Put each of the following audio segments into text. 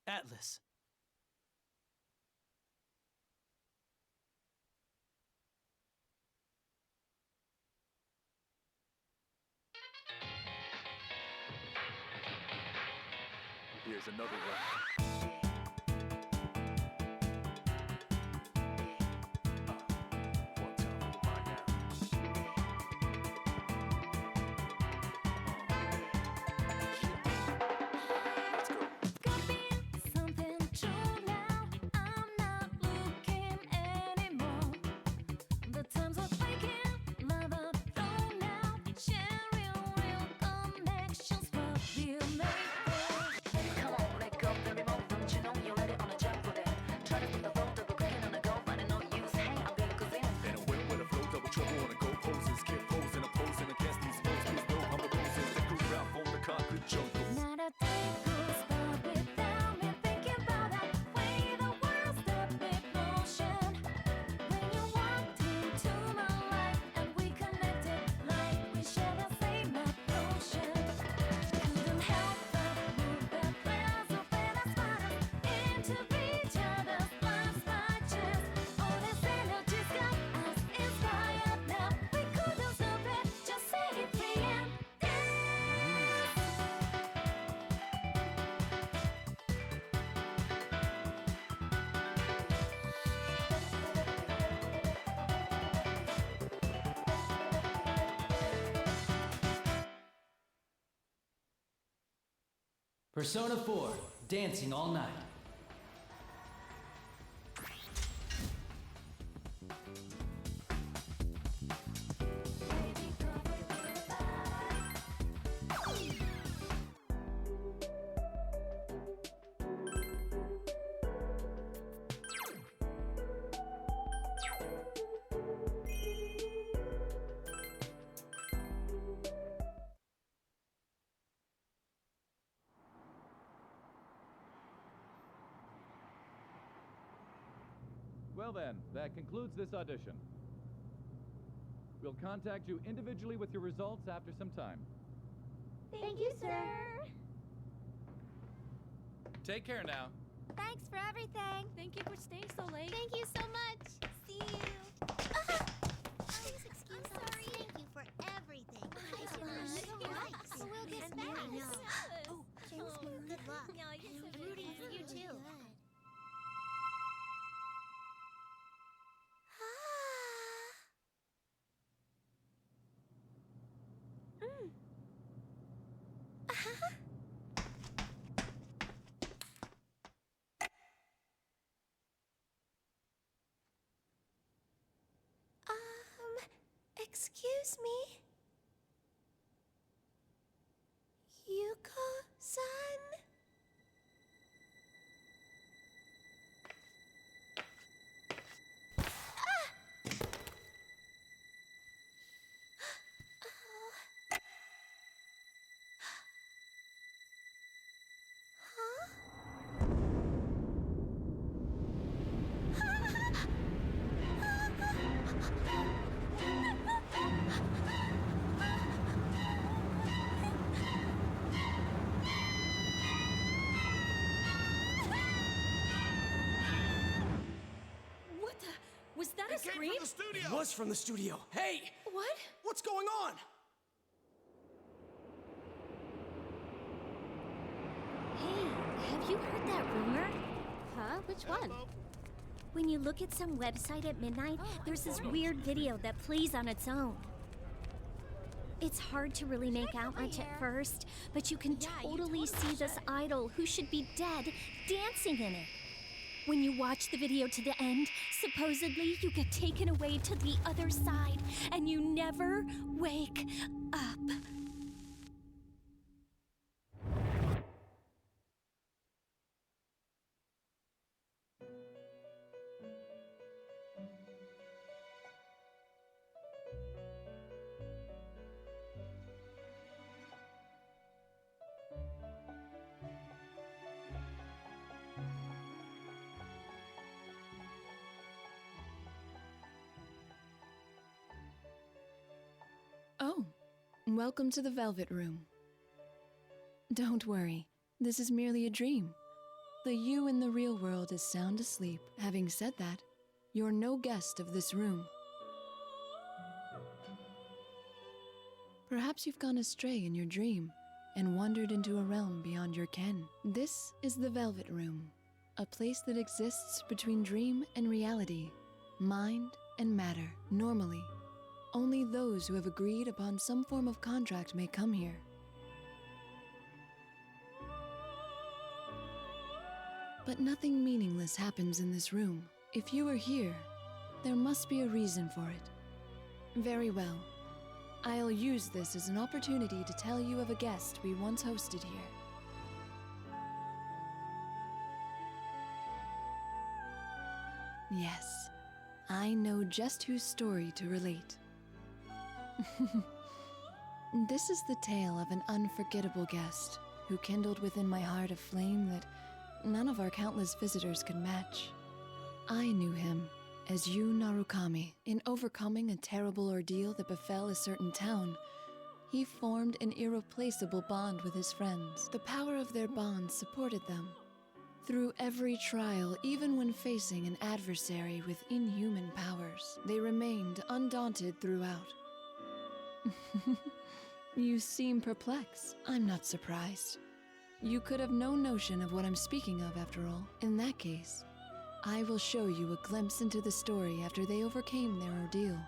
Atlus. Here's another one. Persona 4, Dancing All Night. Well then, that concludes this audition. We'll contact you individually with your results after some time. Thank you, sir. Take care now. Thanks for everything. Thank you for staying so late. Thank you so much. See you. Please excuse us. Sorry. Thank you for everything. We'll get back. Oh, good luck. I'm rooting for you too. Excuse me? Yuko-san? Was that a scream? From the studio. It was from the studio. Hey! What? What's going on? Hey, have you heard that rumor? Huh? Which one? When you look at some website at midnight, there's this weird video that plays on its own. It's hard to really make out much at first, but you can totally see this idol who should be dead dancing in it. When you watch the video to the end, supposedly you get taken away to the other side, and you never wake up. Oh, welcome to the Velvet Room. Don't worry, this is merely a dream. The you in the real world is sound asleep. Having said that, you're no guest of this room. Perhaps you've gone astray in your dream and wandered into a realm beyond your ken. This is the Velvet Room, a place that exists between dream and reality, mind and matter. Normally, only those who have agreed upon some form of contract may come here. But nothing meaningless happens in this room. If you are here, there must be a reason for it. Very well. I'll use this as an opportunity to tell you of a guest we once hosted here. Yes, I know just whose story to relate. This is the tale of an unforgettable guest who kindled within my heart a flame that none of our countless visitors could match. I knew him as Yu Narukami. In overcoming a terrible ordeal that befell a certain town, he formed an irreplaceable bond with his friends. The power of their bond supported them. Through every trial, even when facing an adversary with inhuman powers, they remained undaunted throughout. You seem perplexed. I'm not surprised. You could have no notion of what I'm speaking of, after all. In that case, I will show you a glimpse into the story after they overcame their ordeal.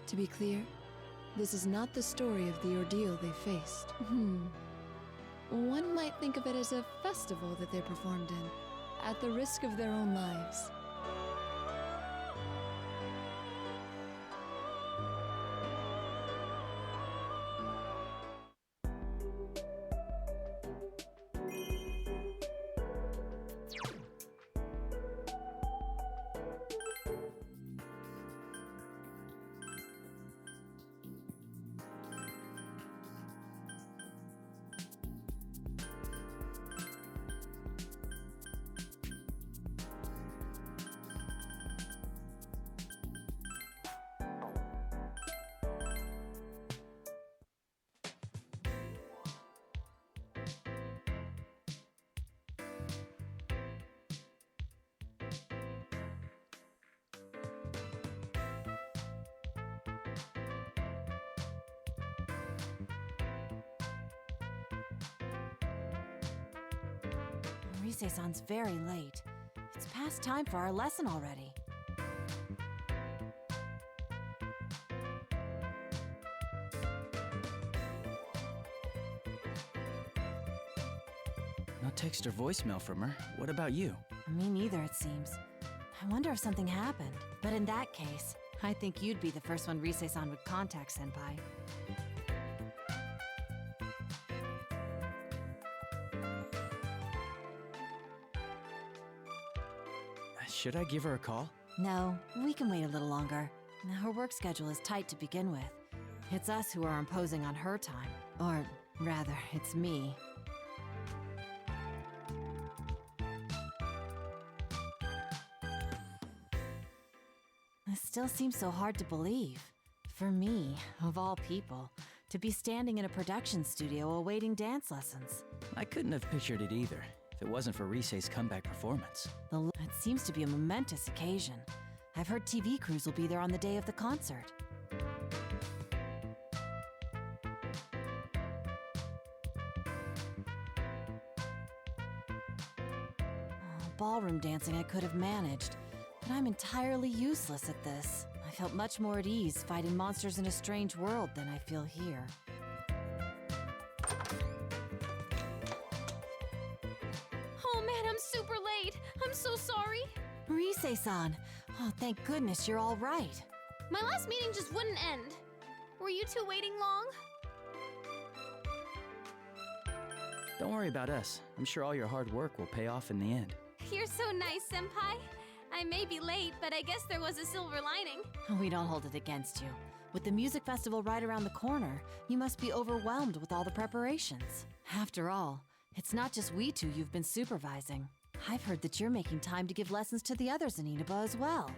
To be clear, this is not the story of the ordeal they faced. One might think of it as a festival that they performed in, at the risk of their own lives. Rise-san's very late. It's past time for our lesson already. No text or voicemail from her. What about you? Me neither, it seems. I wonder if something happened. But in that case, I think you'd be the first one Rise-san would contact, Senpai. Should I give her a call? No, we can wait a little longer. Her work schedule is tight to begin with. It's us who are imposing on her time. Or, rather, it's me. This still seems so hard to believe. For me, of all people, to be standing in a production studio awaiting dance lessons. I couldn't have pictured it either, if it wasn't for Rise's comeback performance. It seems to be a momentous occasion. I've heard TV crews will be there on the day of the concert. Ballroom dancing I could have managed, but I'm entirely useless at this. I felt much more at ease fighting monsters in a strange world than I feel here. Oh man, I'm super late. I'm so sorry. Rise-san! Oh, thank goodness you're all right. My last meeting just wouldn't end. Were you two waiting long? Don't worry about us. I'm sure all your hard work will pay off in the end. You're so nice, Senpai. I may be late, but I guess there was a silver lining. We don't hold it against you. With the music festival right around the corner, you must be overwhelmed with all the preparations. After all, it's not just we two you've been supervising. I've heard that you're making time to give lessons to the others in Inaba as well.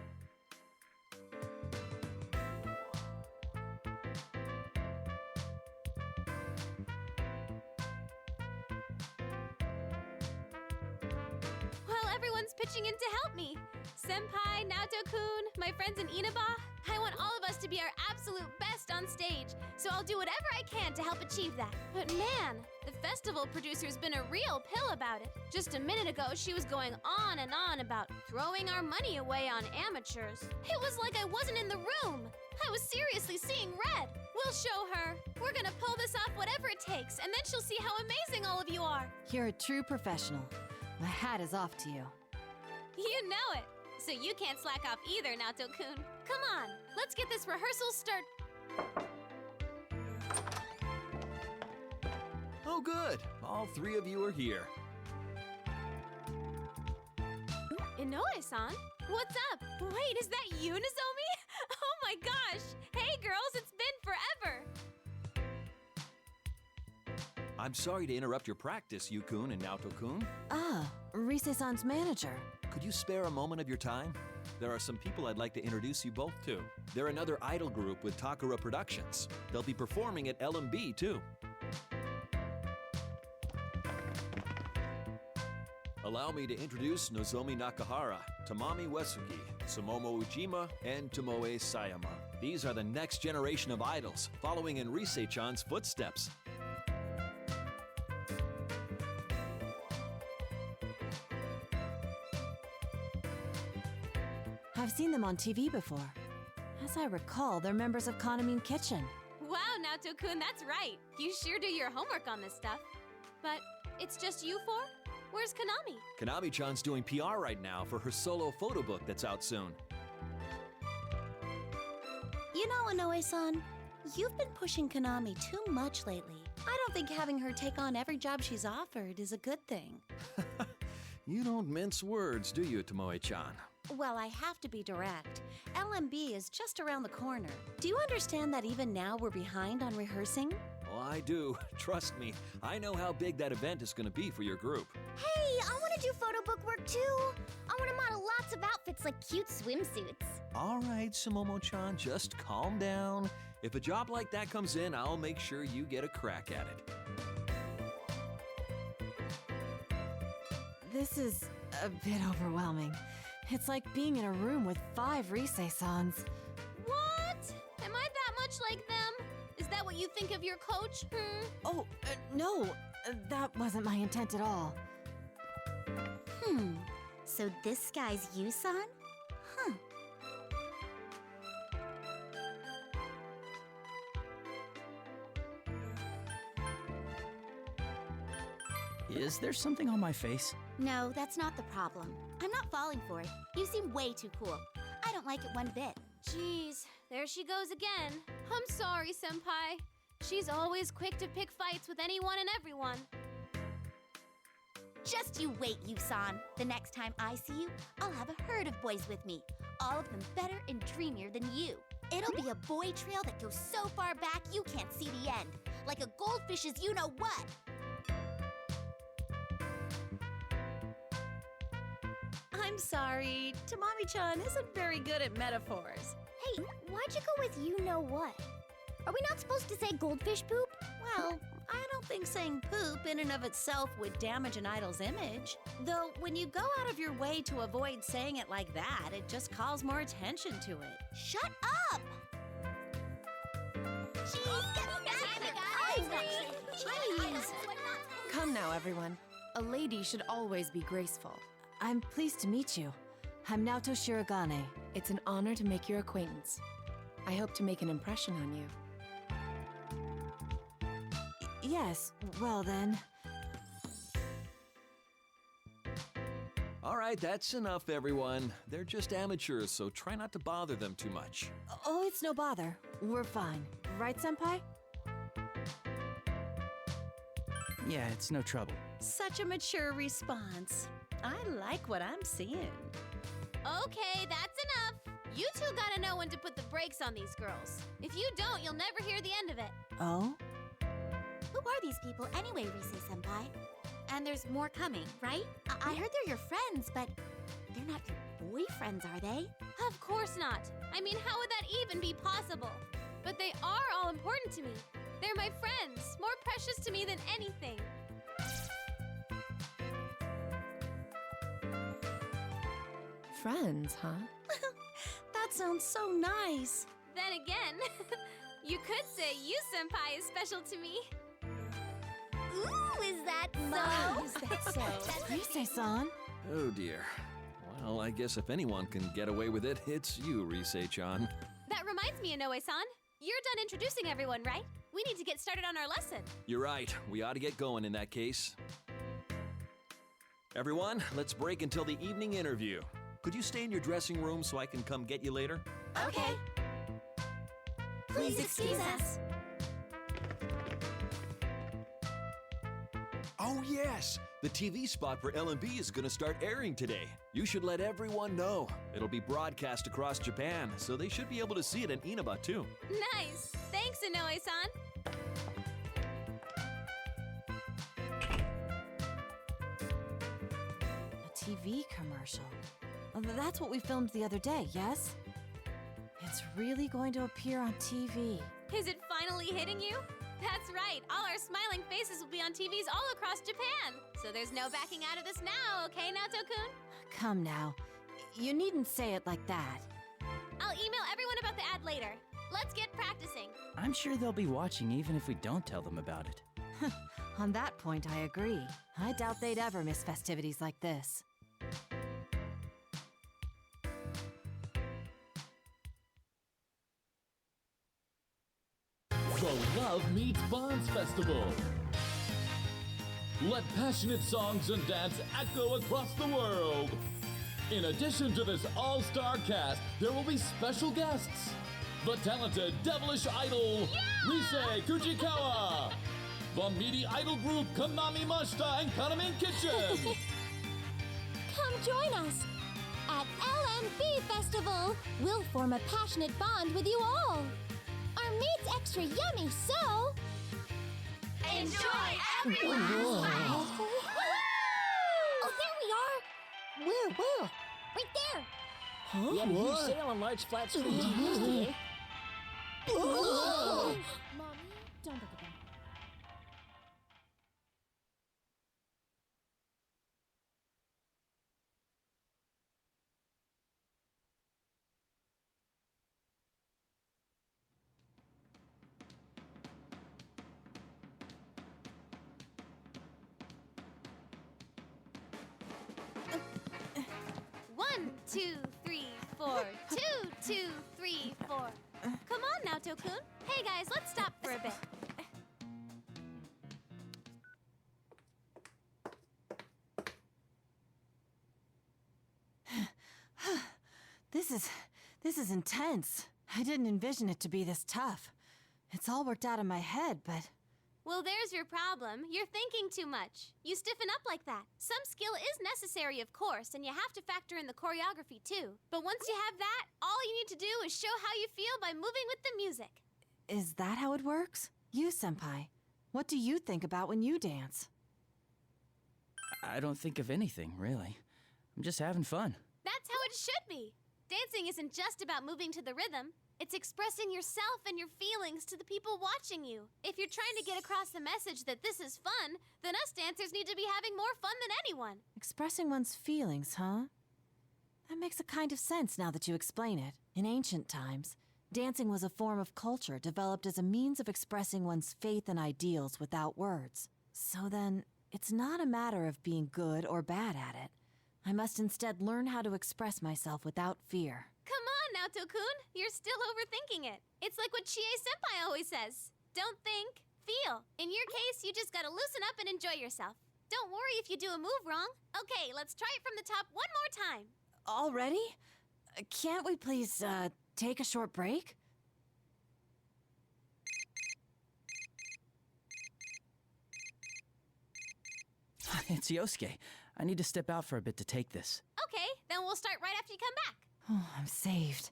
everyone's pitching in to help me. Senpai, Naoto-kun, my friends in Inaba. I want all of us to be our absolute best on stage, so I'll do whatever I can to help achieve that. But man, the festival producer's been a real pill about it. Just a minute ago, she was going on and on about throwing our money away on amateurs. It was like I wasn't in the room. I was seriously seeing red. We'll show her. We're gonna pull this off whatever it takes, and then she'll see how amazing all of you are. You're a true professional. My hat is off to you. You know it. So you can't slack off either, Naoto-kun. Come on, let's get this rehearsal start. Oh, good. All three of you are here. Inoue-san? What's up? Wait, is that you, Nozomi? Oh my gosh! Hey girls, it's been forever! I'm sorry to interrupt your practice, Yu-kun and Naoto-kun. Ah, Rise-san's manager. Could you spare a moment of your time? There are some people I'd like to introduce you both to. They're another idol group with Takara Productions. They'll be performing at LMB too. Allow me to introduce Nozomi Nakahara, Tamami Uesugi, Sumomo Ujima, and Tomoe Sayama. These are the next generation of idols, following in Rise-chan's footsteps. I've seen them on TV before. As I recall, they're members of Kanamine Kitchen. Wow, Naoto-kun, that's right. You sure do your homework on this stuff. But it's just you four? Where's Konami? Konami-chan's doing PR right now for her solo photo book that's out soon. You know, Inoue-san, you've been pushing Konami too much lately. I don't think having her take on every job she's offered is a good thing. You don't mince words, do you, Tomoe-chan? Well, I have to be direct. LMB is just around the corner. Do you understand that even now we're behind on rehearsing? Well, I do. Trust me, I know how big that event is going to be for your group. Hey, I want to do photo book work too. I want to model lots of outfits like cute swimsuits. All right, Sumomo-chan, just calm down. If a job like that comes in, I'll make sure you get a crack at it. This is a bit overwhelming. It's like being in a room with 5 Rise-sans. What? Am I that much like them? Is that what you think of your coach? Oh, no. That wasn't my intent at all. So this guy's you-san? Huh. Is there something on my face? No, that's not the problem. I'm not falling for it. You seem way too cool. I don't like it one bit. Jeez, there she goes again. I'm sorry, Senpai. She's always quick to pick fights with anyone and everyone. Just you wait, you-san. The next time I see you, I'll have a herd of boys with me. All of them better and dreamier than you. It'll be a boy trail that goes so far back you can't see the end. Like a goldfish's you-know-what. I'm sorry, Tamami-chan isn't very good at metaphors. Hey, why'd you go with you-know-what? Are we not supposed to say goldfish poop? Well, I don't think saying poop in and of itself would damage an idol's image. Though, when you go out of your way to avoid saying it like that, it just calls more attention to it. Shut up! Come now, everyone. A lady should always be graceful. I'm pleased to meet you. I'm Naoto Shirogane. It's an honor to make your acquaintance. I hope to make an impression on you. Yes, well then. All right, that's enough, everyone. They're just amateurs, so try not to bother them too much. Oh, it's no bother. We're fine. Right, Senpai? Yeah, it's no trouble. Such a mature response. I like what I'm seeing. Okay, that's enough. You two gotta know when to put the brakes on these girls. If you don't, you'll never hear the end of it. Oh? Who are these people anyway, Rise-senpai? And there's more coming, right? I heard they're your friends, but they're not your boyfriends, are they? Of course not. I mean, how would that even be possible? But they are all important to me. They're my friends, more precious to me than anything. Friends, huh? That sounds so nice. Then again, you could say you senpai is special to me. Ooh, is that My, so? is that so? Rise-san. Oh dear. Well, I guess if anyone can get away with it, it's you, Rise-chan. That reminds me, Inoue-san. You're done introducing everyone, right? We need to get started on our lesson. You're right. We ought to get going in that case. Everyone, let's break until the evening interview. Could you stay in your dressing room so I can come get you later? Okay. Please excuse us. Oh, yes! The TV spot for L&B is going to start airing today. You should let everyone know. It'll be broadcast across Japan, so they should be able to see it in Inaba, too. Nice. Thanks, Inoue-san. A TV commercial. Oh, that's what we filmed the other day, yes? It's really going to appear on TV. Is it finally hitting you? That's right. All our smiling faces will be on TVs all across Japan. So there's no backing out of this now, okay, Naoto-kun? Come now. You needn't say it like that. I'll email everyone about the ad later. Let's get practicing. I'm sure they'll be watching even if we don't tell them about it. On that point, I agree. I doubt they'd ever miss festivities like this. The Love Meets Bonds Festival. Let passionate songs and dance echo across the world. In addition to this all-star cast, there will be special guests. The talented devilish idol, Rise Kujikawa. The meaty idol group, Konami Mashita and Kanamin Kitchen. Come join us at LMB Festival. We'll form a passionate bond with you all. Our meat's extra yummy, so Enjoy everyone! Oh, there we are. Where? Right there. We had a huge sale on large flat screen TVs today. Mommy, don't look at them. One, 2, 3, 4. 2, 2, 3, 4. Come on, Naoto-kun. Hey guys, let's stop for a bit. This is intense. I didn't envision it to be this tough. It's all worked out in my head, but Well, there's your problem. You're thinking too much. You stiffen up like that. Some skill is necessary, of course, and you have to factor in the choreography too. But once you have that, all you need to do is show how you feel by moving with the music. is that how it works? You, senpai, what do you think about when you dance? I don't think of anything, really. I'm just having fun. That's how it should be. Dancing isn't just about moving to the rhythm. It's expressing yourself and your feelings to the people watching you. If you're trying to get across the message that this is fun, then us dancers need to be having more fun than anyone. Expressing one's feelings, huh? That makes a kind of sense now that you explain it. In ancient times, dancing was a form of culture developed as a means of expressing one's faith and ideals without words. So then, it's not a matter of being good or bad at it. I must instead learn how to express myself without fear. Come on, Naoto-kun. You're still overthinking it. It's like what Chie-senpai always says. Don't think, feel. In your case, you just gotta loosen up and enjoy yourself. Don't worry if you do a move wrong. Okay, let's try it from the top one more time. Already? Can't we please, take a short break? It's Yosuke. I need to step out for a bit to take this. Okay, then we'll start right after you come back. Oh, I'm saved.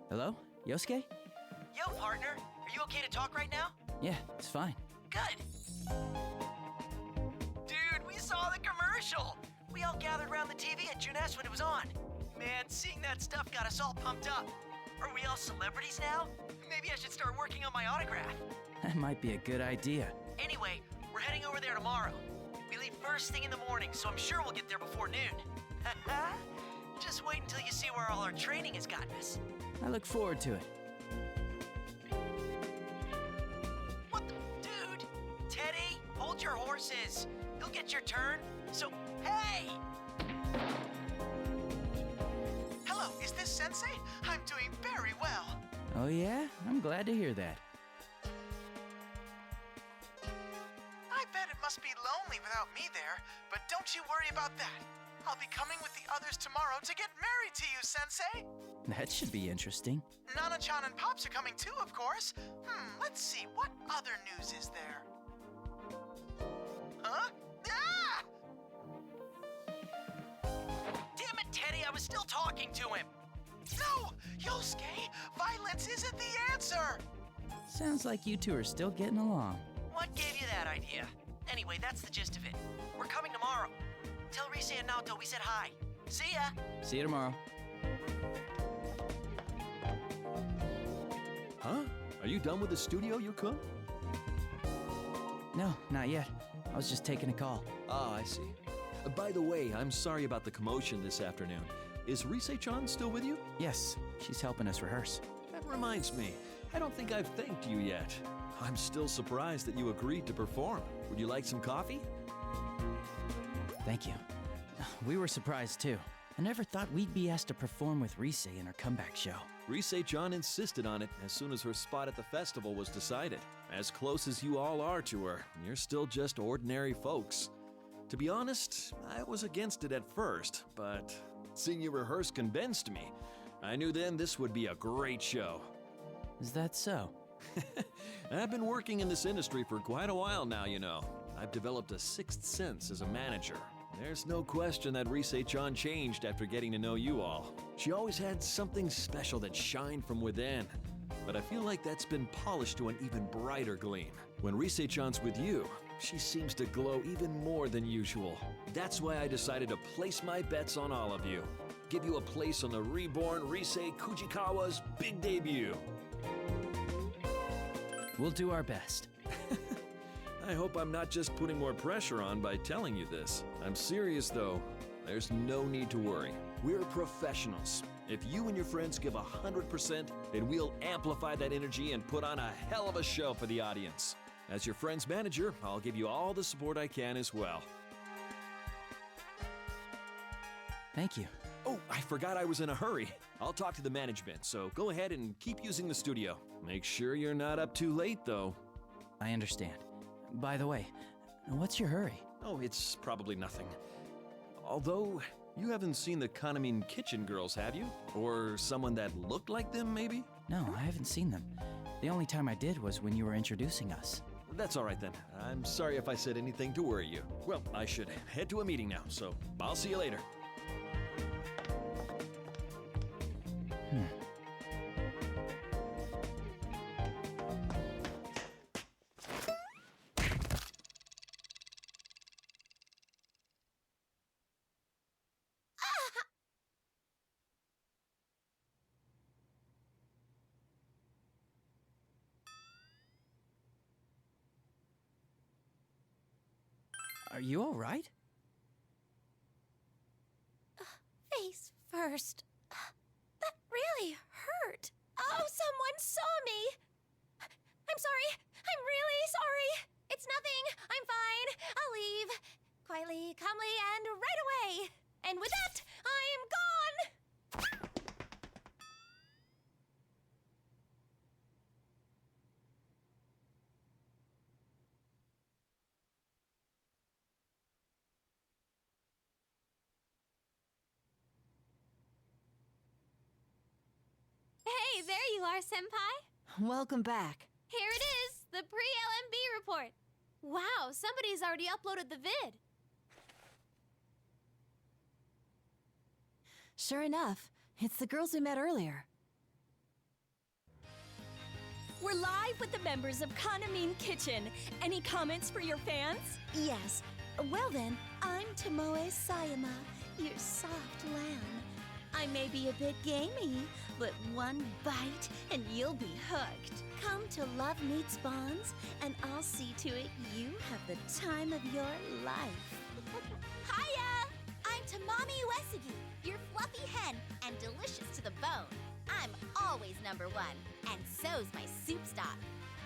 Hello? Yosuke? Yo, partner. Are you okay to talk right now? Yeah, it's fine. Good. Dude, we saw the commercial. We all gathered around the TV at Junes when it was on. Man, seeing that stuff got us all pumped up. Are we all celebrities now? Maybe I should start working on my autograph. That might be a good idea. Anyway, we're heading over there tomorrow. We leave first thing in the morning, so I'm sure we'll get there before noon. Just wait until you see where all our training has gotten us. I look forward to it. What the? Dude! Teddy, hold your horses. You'll get your turn. So, hey! Hello, is this Sensei? I'm doing very well. Oh yeah? I'm glad to hear that. I bet it must be lonely without me there, but don't you worry about that. I'll be coming with the others tomorrow to get married to you, Sensei. That should be interesting. Nana-chan and Pops are coming too, of course. Let's see, what other news is there? Huh? Ah! Damn it, Teddy, I was still talking to him. No! Yosuke, violence isn't the answer! Sounds like you two are still getting along. What gave you that idea? Anyway, that's the gist of it. We're coming tomorrow. Tell Rise and Naoto we said hi. See ya! See you tomorrow. Huh? Are you done with the studio, Yukun? No, not yet. I was just taking a call. Ah, I see. By the way, I'm sorry about the commotion this afternoon. Is Rise-chan still with you? Yes, she's helping us rehearse. That reminds me, I don't think I've thanked you yet. I'm still surprised that you agreed to perform. Would you like some coffee? Thank you. We were surprised too. I never thought we'd be asked to perform with Rise in her comeback show. Rise-chan insisted on it as soon as her spot at the festival was decided. As close as you all are to her, you're still just ordinary folks. To be honest, I was against it at first, but seeing you rehearse convinced me. I knew then this would be a great show. Is that so? I've been working in this industry for quite a while now, you know. I've developed a sixth sense as a manager. There's no question that Rise-chan changed after getting to know you all. She always had something special that shined from within. But I feel like that's been polished to an even brighter gleam. When Rise-chan's with you, she seems to glow even more than usual. That's why I decided to place my bets on all of you. Give you a place on the reborn Rise Kujikawa's big debut. We'll do our best. I hope I'm not just putting more pressure on by telling you this. I'm serious though. There's no need to worry. We're professionals. If you and your friends give 100%, then we'll amplify that energy and put on a hell of a show for the audience. As your friend's manager, I'll give you all the support I can as well. Thank you. Oh, I forgot I was in a hurry. I'll talk to the management, so go ahead and keep using the studio. Make sure you're not up too late, though. I understand. By the way, what's your hurry? Oh, it's probably nothing. Although, you haven't seen the Kanamin Kitchen girls, have you? Or someone that looked like them, maybe? No, I haven't seen them. The only time I did was when you were introducing us. That's all right then. I'm sorry if I said anything to worry you. Well, I should head to a meeting now, so I'll see you later. Are you all right? Face first. That really hurt. Oh, someone saw me. I'm sorry. I'm really sorry. It's nothing. I'm fine. I'll leave. Quietly, calmly, and right away. And with that, I'm gone. Hey, there you are, Senpai. Welcome back. Here it is, the pre-LMB report. Wow, somebody's already uploaded the vid. Sure enough, it's the girls we met earlier. We're live with the members of Kanamin Kitchen. Any comments for your fans? Yes. Well then, I'm Tomoe Sayama, your soft lamb. I may be a bit gamey, but one bite and you'll be hooked. Come to Love Meets Bonds, and I'll see to it you have the time of your life. Hiya! I'm Tamami Uesugi, your fluffy hen, and delicious to the bone. I'm always #1, and so's my soup stock.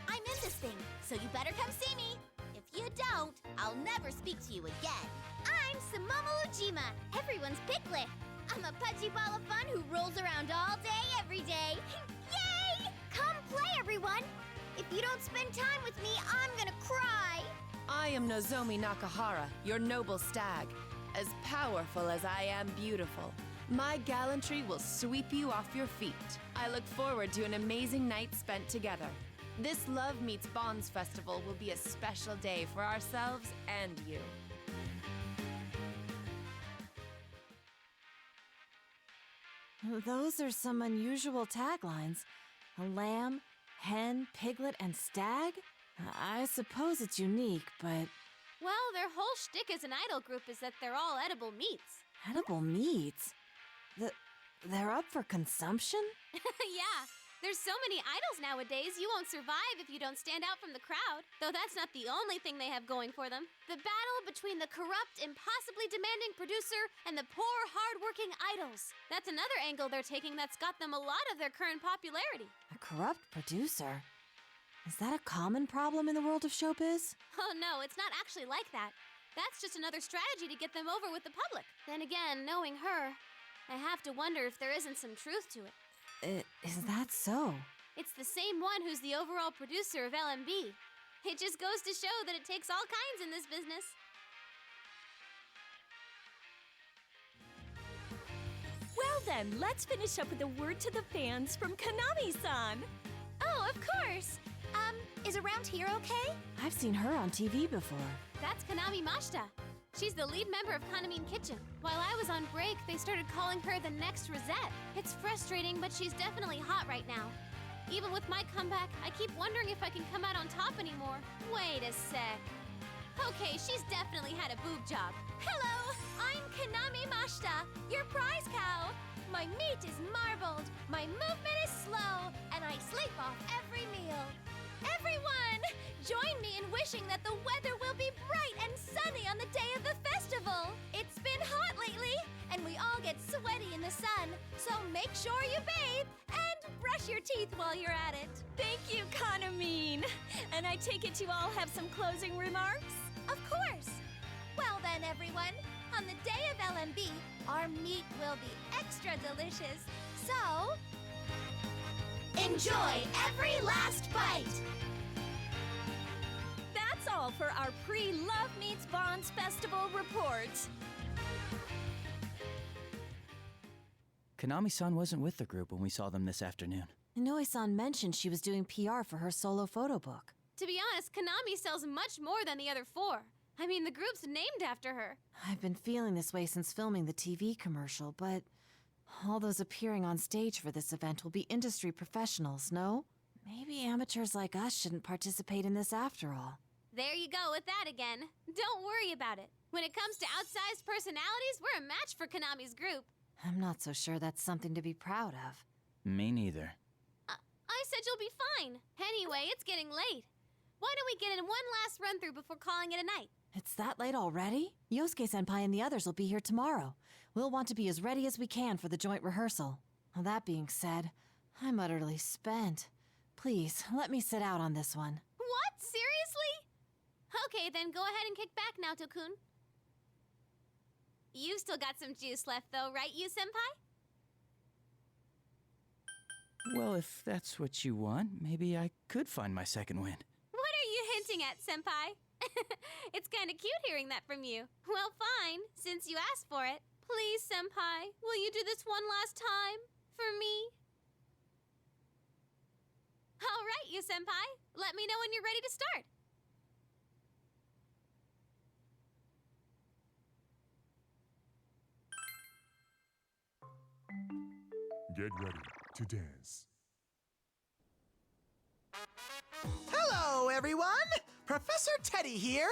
I'm in this thing, so you better come see me. If you don't, I'll never speak to you again. I'm Sumomo Ujima, everyone's piglet. I'm a pudgy ball of fun who rolls around all day, every day. Yay! Come play, everyone. If you don't spend time with me, I'm gonna cry. I am Nozomi Nakahara, your noble stag. As powerful as I am beautiful, my gallantry will sweep you off your feet. I look forward to an amazing night spent together. This Love Meets Bonds festival will be a special day for ourselves and you. Those are some unusual taglines. A lamb, hen, piglet, and stag? I suppose it's unique, but... Well, their whole shtick as an idol group is that they're all edible meats. Edible meats? They're up for consumption? Yeah, there's so many idols nowadays, you won't survive if you don't stand out from the crowd. Though that's not the only thing they have going for them. The battle between the corrupt, impossibly demanding producer and the poor, hard-working idols. That's another angle they're taking that's got them a lot of their current popularity. A corrupt producer? Is that a common problem in the world of showbiz? Oh no, it's not actually like that. That's just another strategy to get them over with the public. Then again, knowing her, I have to wonder if there isn't some truth to it. Is that so? It's the same one who's the overall producer of LMB. It just goes to show that it takes all kinds in this business. Well then, let's finish up with a word to the fans from Kanami-san. Oh, of course. Is Around Here okay? I've seen her on TV before. That's Kanami Mashita. She's the lead member of Kanamine Kitchen. While I was on break, they started calling her the next Rosette. It's frustrating, but she's definitely hot right now. Even with my comeback, I keep wondering if I can come out on top anymore. Wait a sec. Okay, she's definitely had a boob job. Hello, I'm Kanami Mashita, your prize cow. My meat is marbled, my movement is slow, and I sleep off every meal. Everyone, join me in wishing that the weather will be bright and sunny on the day of the festival. It's been hot lately, and we all get sweaty in the sun, so make sure you bathe and brush your teeth while you're at it. Thank you, Kanamine. And I take it you all have some closing remarks? Of course. Well then, everyone, on the day of LMB, our meat will be extra delicious. So, enjoy every last bite! That's all for our pre-Love Meets Bonds Festival report. Kanami-san wasn't with the group when we saw them this afternoon. Inoue-san mentioned she was doing PR for her solo photo book. To be honest, Kanami sells much more than the other four. I mean, the group's named after her. I've been feeling this way since filming the TV commercial, but all those appearing on stage for this event will be industry professionals, no? Maybe amateurs like us shouldn't participate in this after all. There you go with that again. Don't worry about it. When it comes to outsized personalities, we're a match for Kanami's group. I'm not so sure that's something to be proud of. Me neither. I said you'll be fine. Anyway, it's getting late. Why don't we get in one last run-through before calling it a night? It's that late already? Yosuke-senpai and the others will be here tomorrow. We'll want to be as ready as we can for the joint rehearsal. Well, that being said, I'm utterly spent. Please, let me sit out on this one. What? Seriously? Okay, then go ahead and kick back, Naoto-kun. You've still got some juice left, though, right, you-senpai? Well, if that's what you want, maybe I could find my second wind. What are you hinting at, senpai? It's kind of cute hearing that from you. Well, fine, since you asked for it. Please, senpai, will you do this one last time? For me? All right, you senpai. Let me know when you're ready to start. Get ready to dance. Hello, everyone! Professor Teddy here.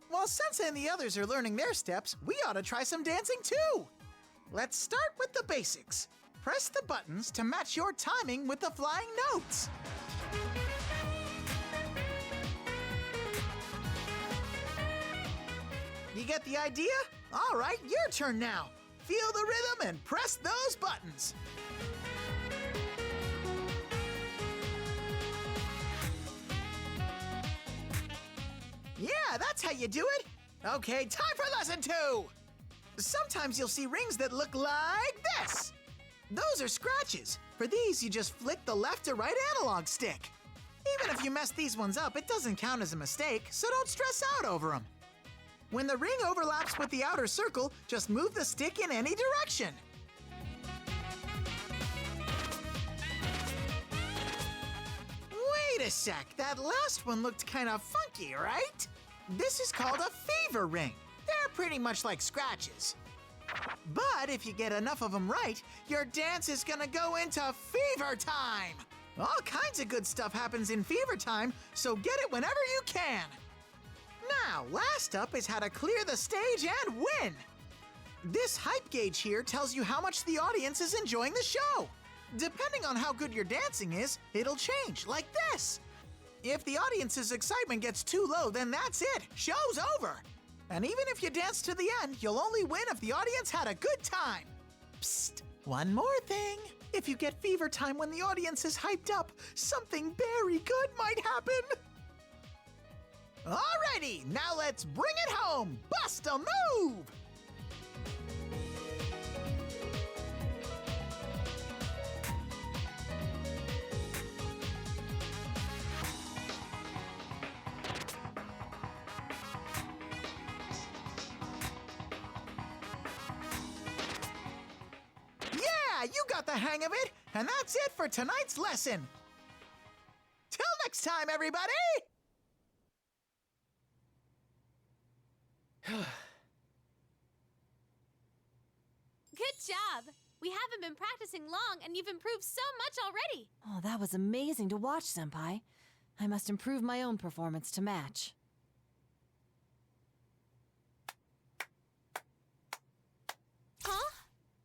While Sensei and the others are learning their steps, we ought to try some dancing too. Let's start with the basics. Press the buttons to match your timing with the flying notes. You get the idea? All right, your turn now. Feel the rhythm and press those buttons. Yeah, that's how you do it. Okay, time for lesson 2. Sometimes you'll see rings that look like this. Those are scratches. For these, you just flick the left or right analog stick. Even if you mess these ones up, it doesn't count as a mistake, so don't stress out over them. When the ring overlaps with the outer circle, just move the stick in any direction. Wait a sec, that last one looked kind of funky, right? This is called a fever ring. They're pretty much like scratches. But if you get enough of them right, your dance is gonna go into fever time. All kinds of good stuff happens in fever time, so get it whenever you can. Now, last up is how to clear the stage and win. This hype gauge here tells you how much the audience is enjoying the show. Depending on how good your dancing is, it'll change, like this. If the audience's excitement gets too low, then that's it. Show's over. And even if you dance to the end, you'll only win if the audience had a good time. Psst, one more thing. If you get fever time when the audience is hyped up, something very good might happen. Alrighty, now let's bring it home. Bust a move! Yeah, you got the hang of it, and that's it for tonight's lesson. Till next time, everybody! Good job! We haven't been practicing long, and you've improved so much already! Oh, that was amazing to watch, Senpai. I must improve my own performance to match. Huh?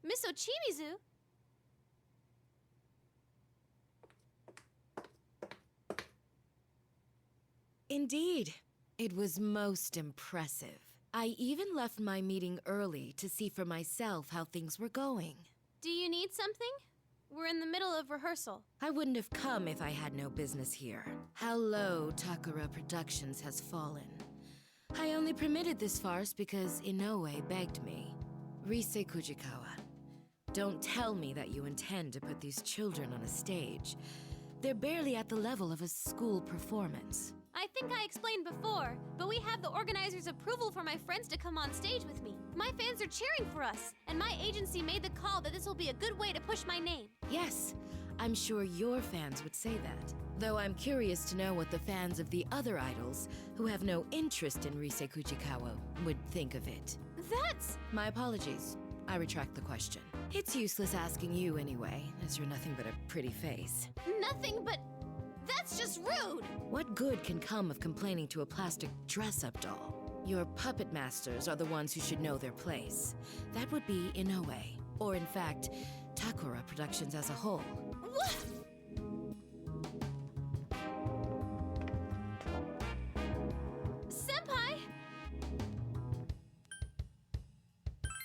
Miss Ochimizu? Indeed. It was most impressive. I even left my meeting early to see for myself how things were going. Do you need something? We're in the middle of rehearsal. I wouldn't have come if I had no business here. How low Takara Productions has fallen. I only permitted this farce because Inoue begged me. Rise Kujikawa, don't tell me that you intend to put these children on a stage. They're barely at the level of a school performance. I think I explained before, but we have the organizers' approval for my friends to come on stage with me. My fans are cheering for us, and my agency made the call that this will be a good way to push my name. Yes, I'm sure your fans would say that. Though I'm curious to know what the fans of the other idols, who have no interest in Rise Kujikawa, would think of it. That's... My apologies. I retract the question. It's useless asking you anyway, as you're nothing but a pretty face. Nothing but... That's just rude! What good can come of complaining to a plastic dress-up doll? Your puppet masters are the ones who should know their place. That would be Inoue, or in fact, Takara Productions as a whole. What? Senpai!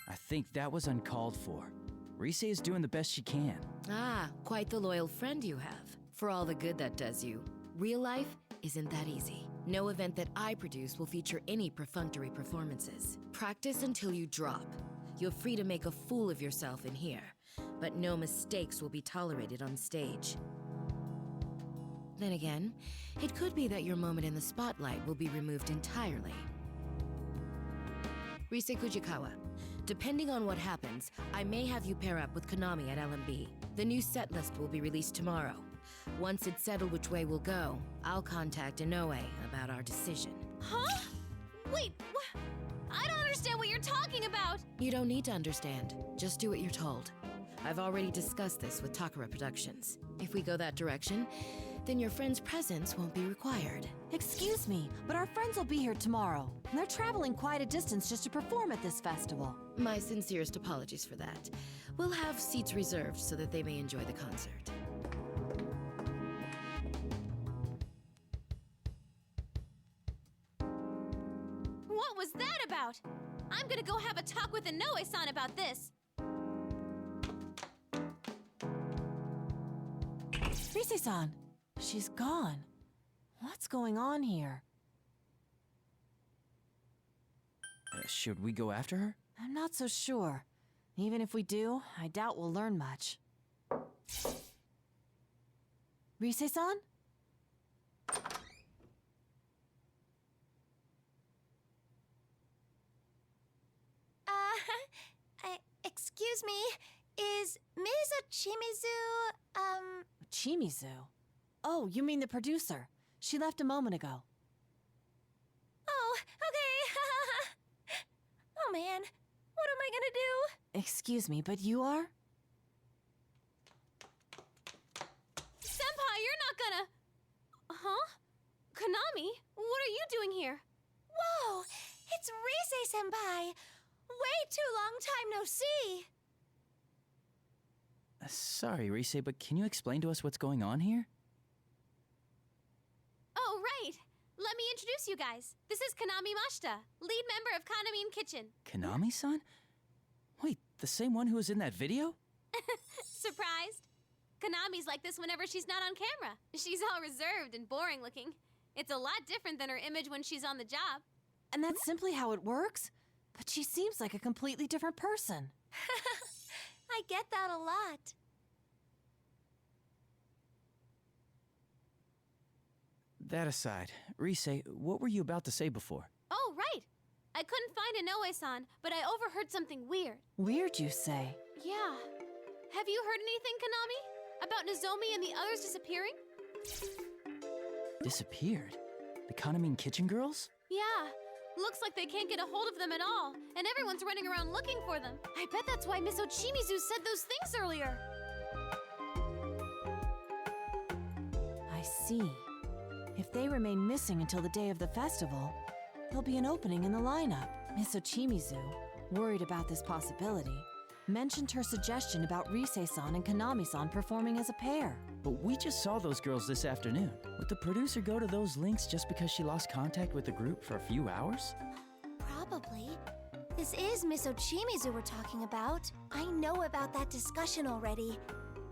I think that was uncalled for. Rise is doing the best she can. Ah, quite the loyal friend you have. For all the good that does you, real life isn't that easy. No event that I produce will feature any perfunctory performances. Practice until you drop. You're free to make a fool of yourself in here, but no mistakes will be tolerated on stage. Then again, it could be that your moment in the spotlight will be removed entirely. Rise Kujikawa, depending on what happens, I may have you pair up with Konami at LMB. The new set list will be released tomorrow. Once it's settled which way we'll go, I'll contact Inoue about our decision. Huh? Wait, what? I don't understand what you're talking about! You don't need to understand. Just do what you're told. I've already discussed this with Takara Productions. If we go that direction, then your friend's presence won't be required. Excuse me, but our friends will be here tomorrow. They're traveling quite a distance just to perform at this festival. My sincerest apologies for that. We'll have seats reserved so that they may enjoy the concert. What was that about? I'm gonna go have a talk with Inoue-san about this. Rise-san, she's gone. What's going on here? Should we go after her? I'm not so sure. Even if we do, I doubt we'll learn much. Rise-san? Excuse me, is Ms. Chimizu, Chimizu? Oh, you mean the producer. She left a moment ago. Oh, okay. Oh man, what am I gonna do? Excuse me, but you are? Senpai, you're not gonna... Huh? Konami, what are you doing here? Whoa, it's Rise-senpai. Way too long time no see. Sorry, Rise, but can you explain to us what's going on here? Oh, right. Let me introduce you guys. This is Konami Mashita, lead member of Kaname Kitchen. Konami-san? Wait, the same one who was in that video? Surprised? Konami's like this whenever she's not on camera. She's all reserved and boring looking. It's a lot different than her image when she's on the job. And that's simply how it works? But she seems like a completely different person. I get that a lot. That aside, Rise, what were you about to say before? Oh, right. I couldn't find Inoue-san, but I overheard something weird. Weird, you say? Yeah. Have you heard anything, Konami? About Nozomi and the others disappearing? Disappeared? The Kaname Kitchen girls? Yeah. Looks like they can't get a hold of them at all, and everyone's running around looking for them. I bet that's why Miss Ochimizu said those things earlier. I see. If they remain missing until the day of the festival, there'll be an opening in the lineup. Miss Ochimizu, worried about this possibility, mentioned her suggestion about Rise-san and Konami-san performing as a pair. But we just saw those girls this afternoon. Would the producer go to those links just because she lost contact with the group for a few hours? Probably. This is Miss Ochimizu we're talking about. I know about that discussion already.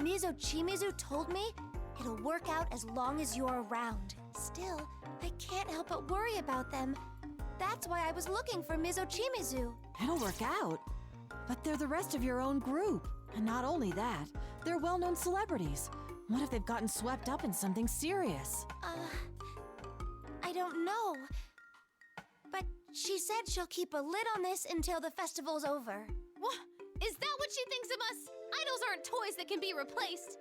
Ms. Ochimizu told me it'll work out as long as you're around. Still, I can't help but worry about them. That's why I was looking for Ms. Ochimizu. It'll work out. But they're the rest of your own group. And not only that, they're well-known celebrities. What if they've gotten swept up in something serious? I don't know. But she said she'll keep a lid on this until the festival's over. What? Is that what she thinks of us? Idols aren't toys that can be replaced.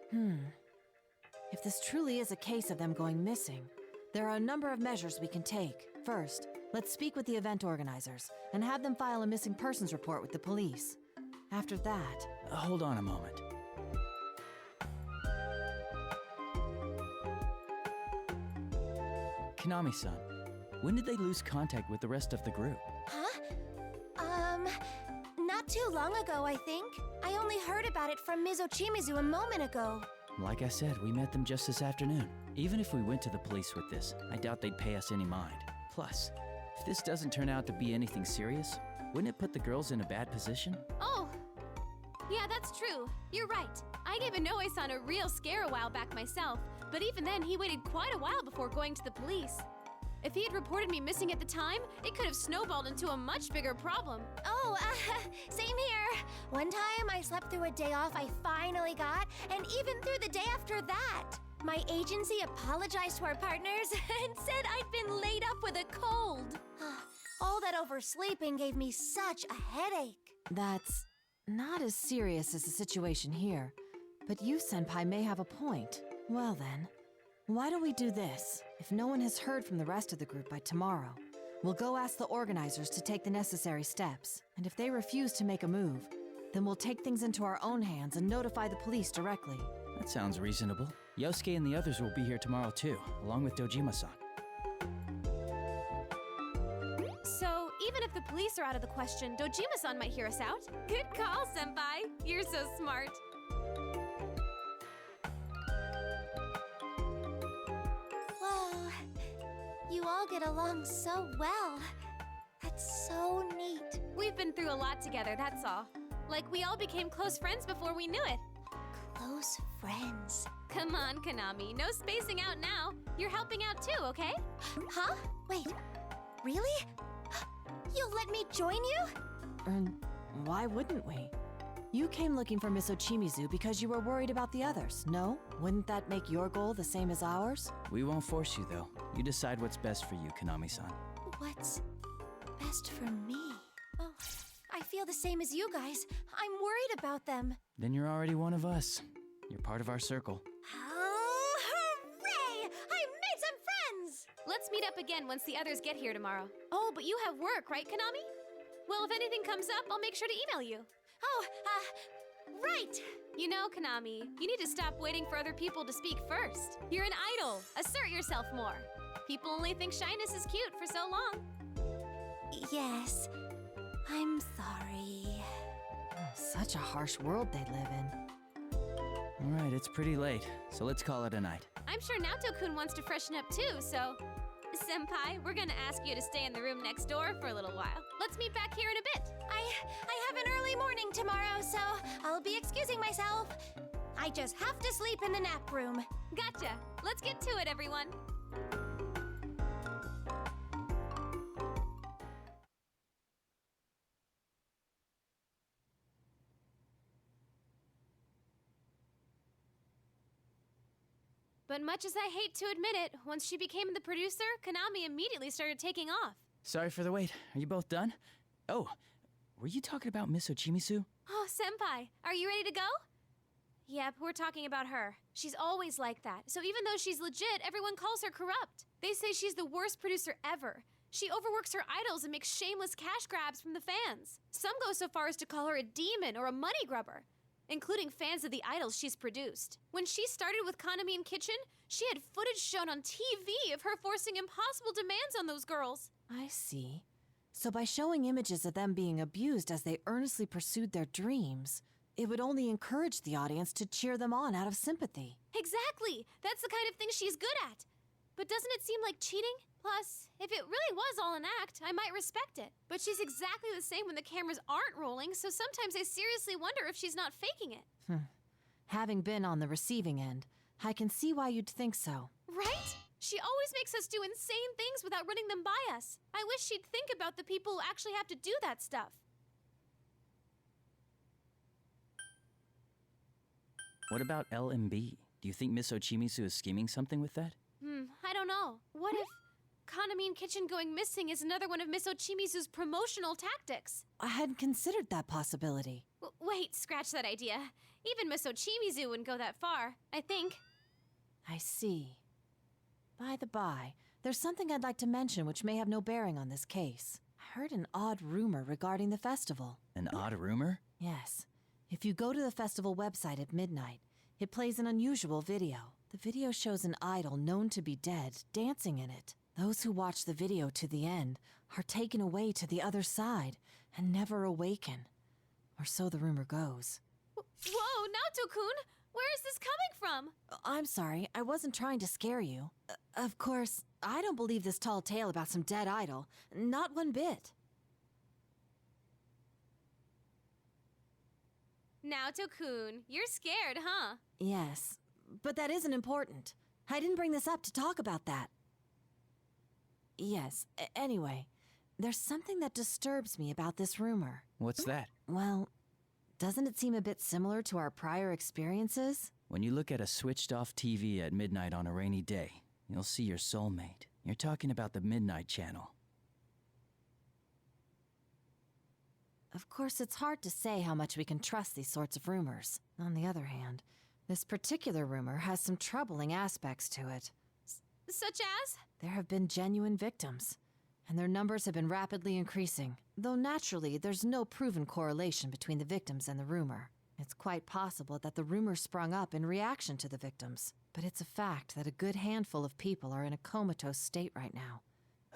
If this truly is a case of them going missing, there are a number of measures we can take. First, let's speak with the event organizers and have them file a missing persons report with the police. After that... Hold on a moment. Konami-san, when did they lose contact with the rest of the group? Huh? Not too long ago, I think. I only heard about it from Ms. Ochimizu a moment ago. Like I said, we met them just this afternoon. Even if we went to the police with this, I doubt they'd pay us any mind. Plus, if this doesn't turn out to be anything serious, wouldn't it put the girls in a bad position? Oh, yeah, that's true. You're right. I gave Inoue-san a real scare a while back myself, but even then, he waited quite a while before going to the police. If he had reported me missing at the time, it could have snowballed into a much bigger problem. Oh, same here. One time I slept through a day off I finally got, and even through the day after that. My agency apologized to our partners and said I'd been laid up with a cold. All that oversleeping gave me such a headache. That's not as serious as the situation here, but you, Senpai, may have a point. Well then, why don't we do this? If no one has heard from the rest of the group by tomorrow, we'll go ask the organizers to take the necessary steps. And if they refuse to make a move, then we'll take things into our own hands and notify the police directly. That sounds reasonable. Yosuke and the others will be here tomorrow too, along with Dojima-san. So, even if the police are out of the question, Dojima-san might hear us out. Good call, Senpai. You're so smart. Whoa. You all get along so well. That's so neat. We've been through a lot together, that's all. Like, we all became close friends before we knew it. Close friends. Come on, Konami. No spacing out now. You're helping out too, okay? Huh? Wait. Really? You'll let me join you? Why wouldn't we? You came looking for Miss Ochimizu because you were worried about the others, no? Wouldn't that make your goal the same as ours? We won't force you, though. You decide what's best for you, Konami-san. What's best for me? Oh, I feel the same as you guys. I'm worried about them. Then you're already one of us. You're part of our circle. Oh, hooray! I made some friends! Let's meet up again once the others get here tomorrow. Oh, but you have work, right, Konami? Well, if anything comes up, I'll make sure to email you. Oh, right! You know, Konami, you need to stop waiting for other people to speak first. You're an idol. Assert yourself more. People only think shyness is cute for so long. Yes, I'm sorry. Such a harsh world they live in. All right, it's pretty late, so let's call it a night. I'm sure Naoto-kun wants to freshen up too, so... Senpai, we're gonna ask you to stay in the room next door for a little while. Let's meet back here in a bit. I have an early morning tomorrow, so I'll be excusing myself. I just have to sleep in the nap room. Gotcha. Let's get to it, everyone. But much as I hate to admit it, once she became the producer, Konami immediately started taking off. Sorry for the wait. Are you both done? Oh, were you talking about Miss Ochimizu? Oh, Senpai, are you ready to go? Yep, we're talking about her. She's always like that, so even though she's legit, everyone calls her corrupt. They say she's the worst producer ever. She overworks her idols and makes shameless cash grabs from the fans. Some go so far as to call her a demon or a money grubber, including fans of the idols she's produced. When she started with Konami in Kitchen, she had footage shown on TV of her forcing impossible demands on those girls. I see. So by showing images of them being abused as they earnestly pursued their dreams, it would only encourage the audience to cheer them on out of sympathy. Exactly! That's the kind of thing she's good at. But doesn't it seem like cheating? Plus, if it really was all an act, I might respect it. But she's exactly the same when the cameras aren't rolling, so sometimes I seriously wonder if she's not faking it. Having been on the receiving end, I can see why you'd think so. Right? She always makes us do insane things without running them by us. I wish she'd think about the people who actually have to do that stuff. What about LMB? Do you think Miss Ochimizu is scheming something with that? I don't know. What if Konami in Kitchen going missing is another one of Miss Ochimizu's promotional tactics? I hadn't considered that possibility. Wait, scratch that idea. Even Miss Ochimizu wouldn't go that far, I think. I see. By the by, there's something I'd like to mention which may have no bearing on this case. I heard an odd rumor regarding the festival. An odd rumor? Yes. If you go to the festival website at midnight, it plays an unusual video. The video shows an idol known to be dead dancing in it. Those who watch the video to the end are taken away to the other side and never awaken. Or so the rumor goes. Whoa, Naoto-kun! Where is this coming from? I'm sorry, I wasn't trying to scare you. Of course, I don't believe this tall tale about some dead idol. Not one bit. Naoto-kun, you're scared, huh? Yes, but that isn't important. I didn't bring this up to talk about that. Yes, anyway, there's something that disturbs me about this rumor. What's that? Well, doesn't it seem a bit similar to our prior experiences? When you look at a switched-off TV at midnight on a rainy day, you'll see your soulmate. You're talking about the Midnight Channel. Of course, it's hard to say how much we can trust these sorts of rumors. On the other hand, this particular rumor has some troubling aspects to it. Such as? There have been genuine victims, and their numbers have been rapidly increasing. Though naturally, there's no proven correlation between the victims and the rumor. It's quite possible that the rumor sprung up in reaction to the victims. but it's a fact that a good handful of people are in a comatose state right now.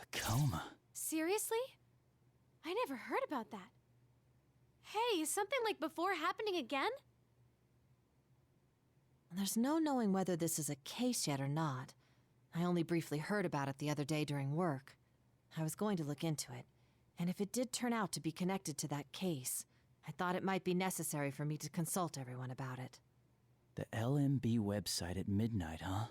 A coma? Seriously? I never heard about that. Hey, is something like before happening again? There's no knowing whether this is a case yet or not. I only briefly heard about it the other day during work. I was going to look into it, and if it did turn out to be connected to that case, I thought it might be necessary for me to consult everyone about it. The LMB website at midnight, huh?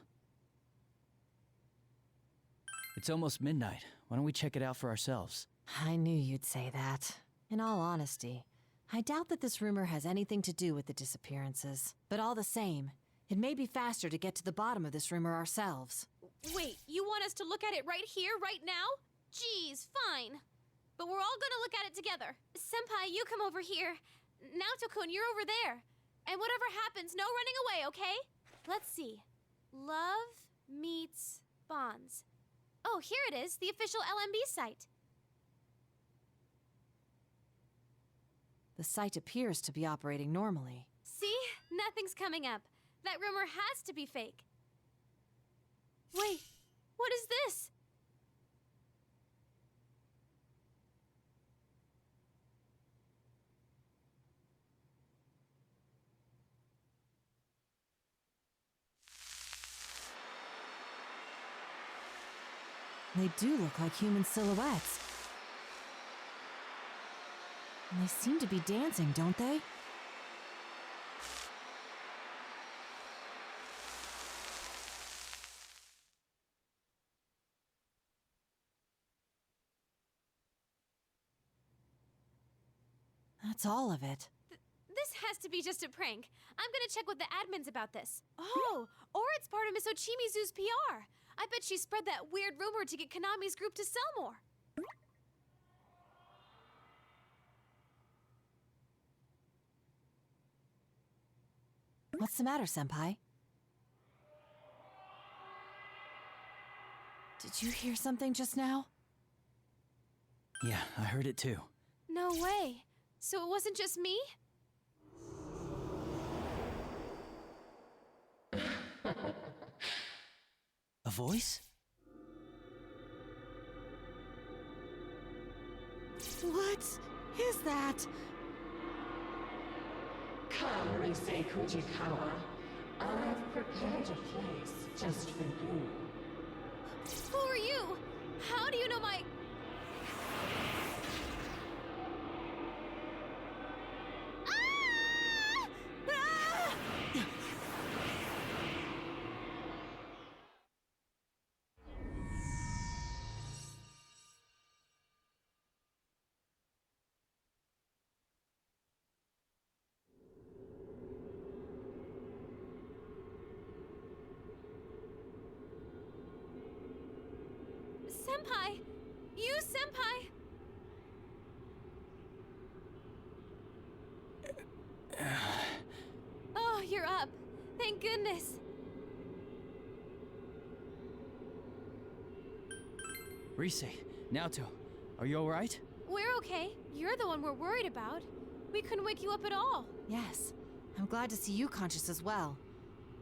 It's almost midnight. Why don't we check it out for ourselves? I knew you'd say that. In all honesty, I doubt that this rumor has anything to do with the disappearances. But all the same, it may be faster to get to the bottom of this rumor ourselves. Wait, you want us to look at it right here, right now? Geez, fine. But we're all gonna look at it together. Senpai, you come over here. Naoto-kun, you're over there. And whatever happens, no running away, okay? Let's see. Love meets bonds. Oh, here it is, the official LMB site. The site appears to be operating normally. See? Nothing's coming up. That rumor has to be fake. Wait, what is this? They do look like human silhouettes. And they seem to be dancing, don't they? That's all of it. This has to be just a prank. I'm gonna check with the admins about this. Oh, or it's part of Miss Ochimizu's PR. I bet she spread that weird rumor to get Konami's group to sell more. What's the matter, Senpai? Did you hear something just now? Yeah, I heard it too. No way. So it wasn't just me? A voice? What is that? Come, Risei Kujikawa. I've prepared a place just for you. Who are you? How do you know my... Senpai! You, Senpai! Oh, you're up. Thank goodness. Rise, Naoto, are you alright? We're okay. You're the one we're worried about. We couldn't wake you up at all. Yes, I'm glad to see you conscious as well.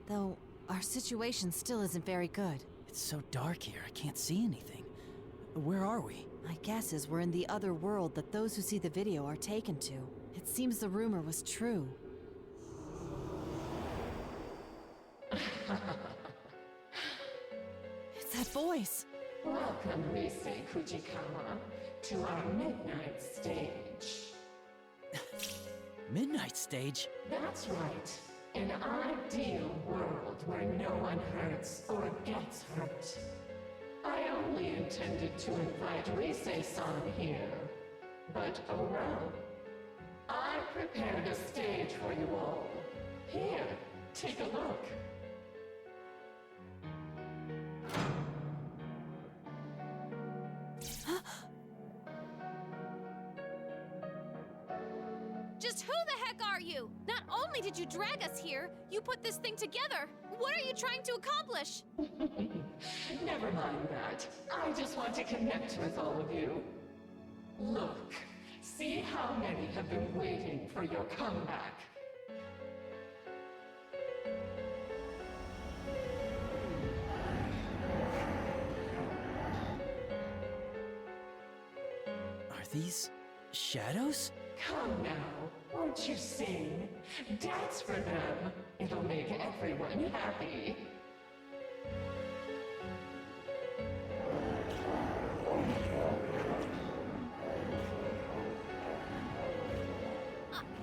Though, our situation still isn't very good. It's so dark here, I can't see anything. Where are we? My guess is we're in the other world that those who see the video are taken to. It seems the rumor was true. It's that voice! Welcome, Risei Kujikawa, to our midnight stage. Midnight stage? That's right. An ideal world where no one hurts or gets hurt. I only intended to invite Risei-san here. But oh well. I prepared a stage for you all. Here, take a look. Just who the heck are you? Not only did you drag us here, you put this thing together. What are you trying to accomplish? Never mind that. I just want to connect with all of you. Look, see how many have been waiting for your comeback. these shadows? Come now, won't you sing? Dance for them. It'll make everyone happy.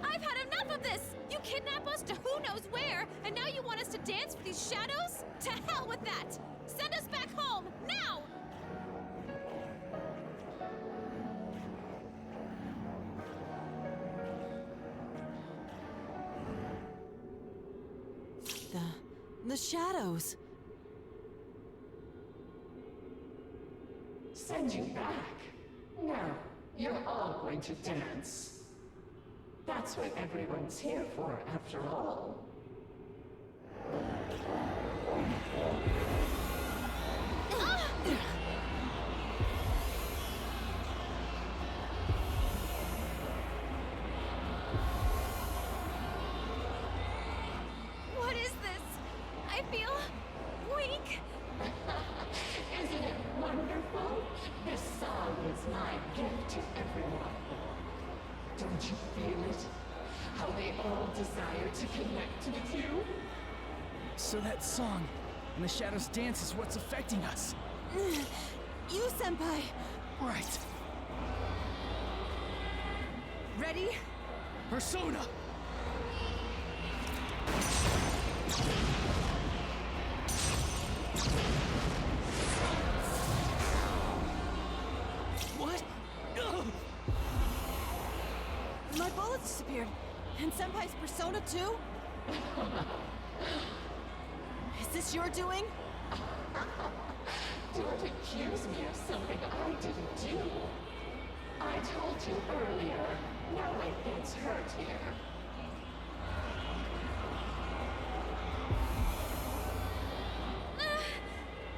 I've had enough of this! You kidnap us to who knows where, and now you want us to dance for these shadows? To hell with that! Send us back home, now! The shadows. Send you back. Now, you're all going to dance. That's what everyone's here for, after all. What is this? I feel weak. Isn't it wonderful? This song is my gift to everyone. Don't you feel it? How they all desire to connect with you? So that song and the shadows dance is what's affecting us. You, Senpai! Right. Ready? Persona! What? My bullets disappeared. And Senpai's persona too? Is this your doing? Don't accuse me of something I didn't do. I told you earlier. No one gets hurt here.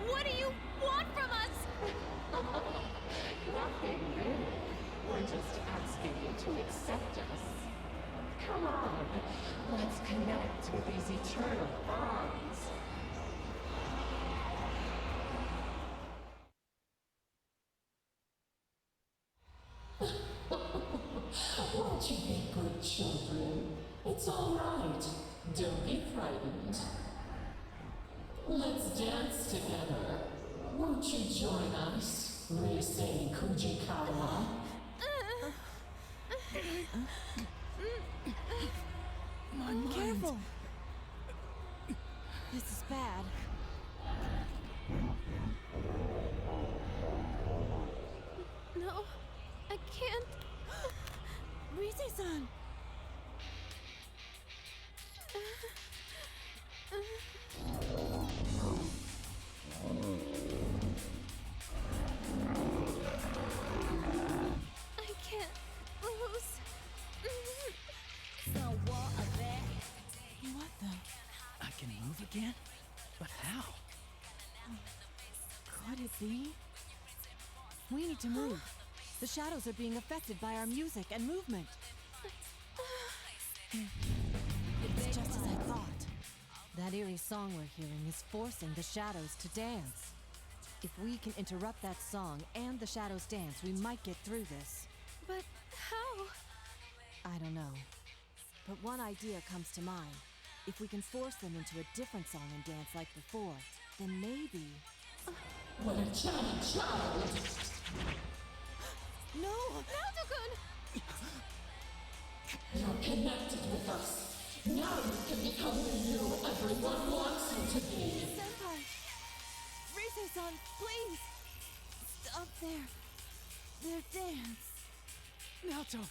What do you want from us? Nothing really. We're just asking you to accept us. Come on, let's connect with these eternal bonds. Won't you be good children? It's all right. Don't be frightened. Let's dance together. Won't you join us, Ryusei Kujikawa? My mind. Careful! This is bad. No, I can't. Rise-san! I can't lose. What the? I can move again? But how? Could it be? We need to move. The shadows are being affected by our music and movement. It's just as I thought. That eerie song we're hearing is forcing the shadows to dance. If we can interrupt that song and the shadows dance, we might get through this. But how? I don't know. But one idea comes to mind. If we can force them into a different song and dance like before, then maybe... What a chatty child! No! Naoto-kun! You're connected with us. Now you can become the you everyone wants you to be. Senpai! Rise-san, please! Stop their dance. Naoto!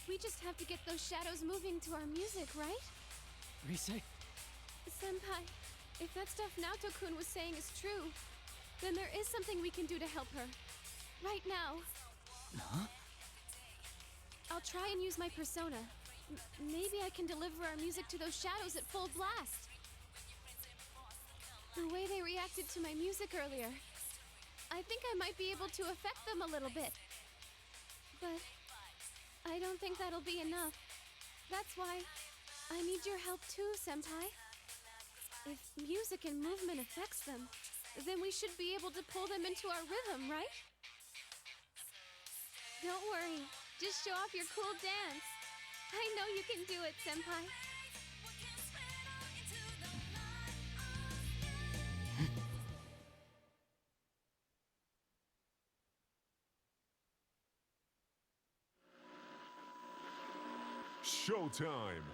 We just have to get those shadows moving to our music, right? Rise? Senpai, if that stuff Naoto-kun was saying is true, then there is something we can do to help her. Right now. Huh? I'll try and use my persona. Maybe I can deliver our music to those shadows at full blast. The way they reacted to my music earlier, I think I might be able to affect them a little bit. But I don't think that'll be enough. That's why I need your help too, Senpai. If music and movement affects them, then we should be able to pull them into our rhythm, right? Don't worry. Just show off your cool dance. I know you can do it, Senpai. Showtime!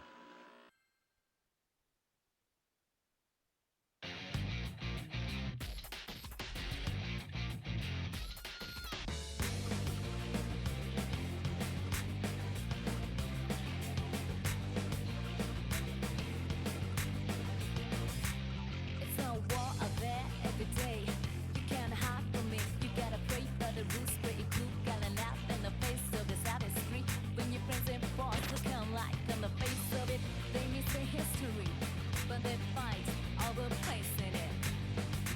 It's a war out there every day. You can't hide from it. You gotta pray for the rules, pretty cool. Gotta laugh in the face of this artistry. When your friends and boys look alike on the face of it, they miss the history. But they fight all the place in it.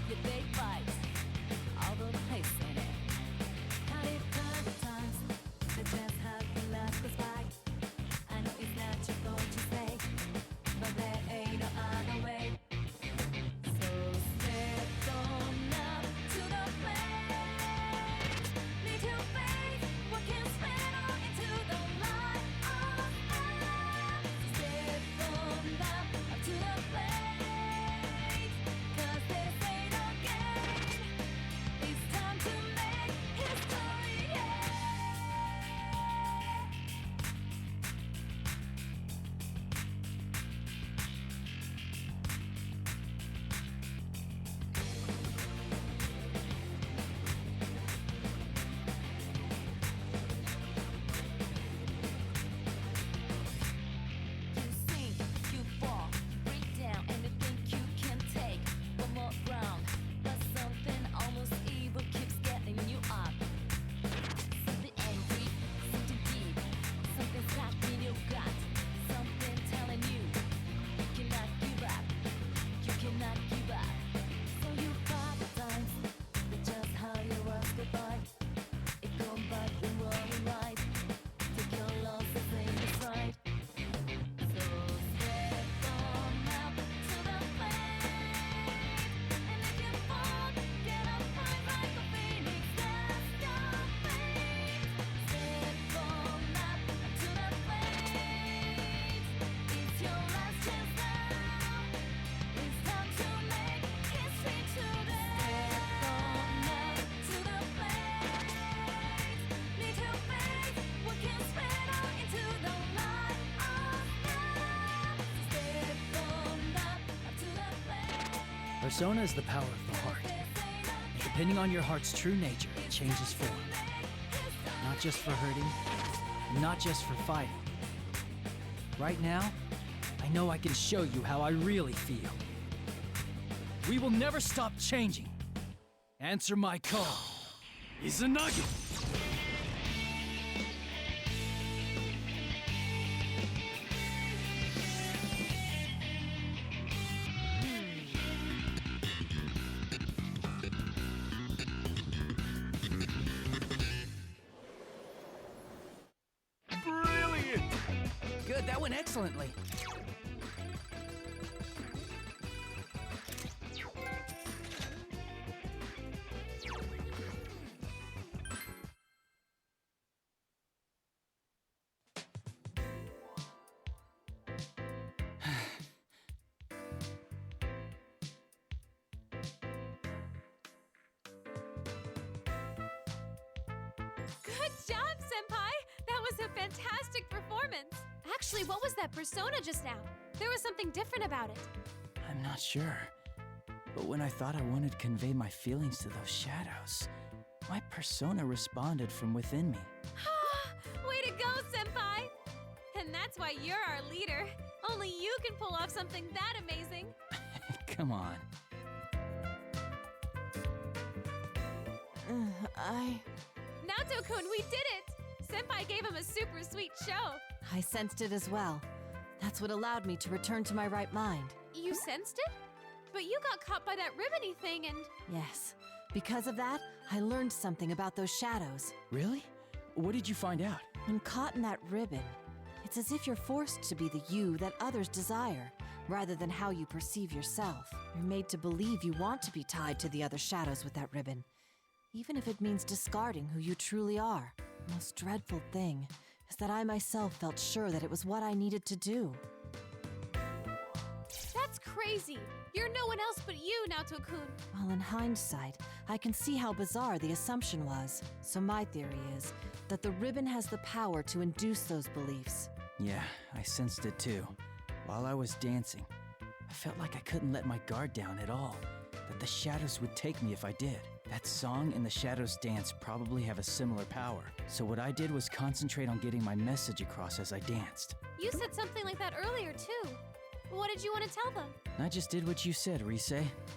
Yeah, they fight all the place in it. Had it hard times, they just have to let us by. I know it's not your fault to say, but there ain't no other way. So step on up to the plate. Need your faith, working straight on into the light of life. Step on up to the plate. 'Cause this ain't no game. It's time to make history, yeah. You sink, you fall, you break down, and you think you can take one more round. But something almost evil keeps getting you up. Something angry, something deep, something stuck in your gut, something telling you you cannot give up, you cannot give up. So you fight the times, that's just how you was goodbye. It come back when we're right. Take your losses in your stride. So step on up to the plate. And if you fall, get up high like a phoenix. That's your fate. Step on up to the plate. It's your last chance now. It's time to make history today. Step on up to the plate. Need your faith, working straight on into the light of love. Step on up to the plate. Persona is the power of the heart. Depending on your heart's true nature, it changes form. Not just for hurting, not just for fighting. Right now, I know I can show you how I really feel. We will never stop changing. Answer my call. Izanagi! Brilliant! Good, that went excellently. Good job, Senpai! That was a fantastic performance. Actually, what was that persona just now? There was something different about it. I'm not sure. But when I thought I wanted to convey my feelings to those shadows, my persona responded from within me. Way to go, Senpai! And that's why you're our leader. Only you can pull off something that amazing. Come on. Naoto-kun, we did it! Senpai gave him a super sweet show. I sensed it as well. That's what allowed me to return to my right mind. You sensed it? But you got caught by that ribbony thing and... Yes. Because of that, I learned something about those shadows. Really? What did you find out? When caught in that ribbon, it's as if you're forced to be the you that others desire, rather than how you perceive yourself. You're made to believe you want to be tied to the other shadows with that ribbon, even if it means discarding who you truly are. The most dreadful thing is that I myself felt sure that it was what I needed to do. That's crazy. You're no one else but you, Naoto-kun. Well, in hindsight, I can see how bizarre the assumption was. So my theory is that the ribbon has the power to induce those beliefs. Yeah, I sensed it too. While I was dancing, I felt like I couldn't let my guard down at all, that the shadows would take me if I did. That song and the shadows dance probably have a similar power, so what I did was concentrate on getting my message across as I danced. You said something like that earlier, too. What did you want to tell them? I just did what you said, Rise.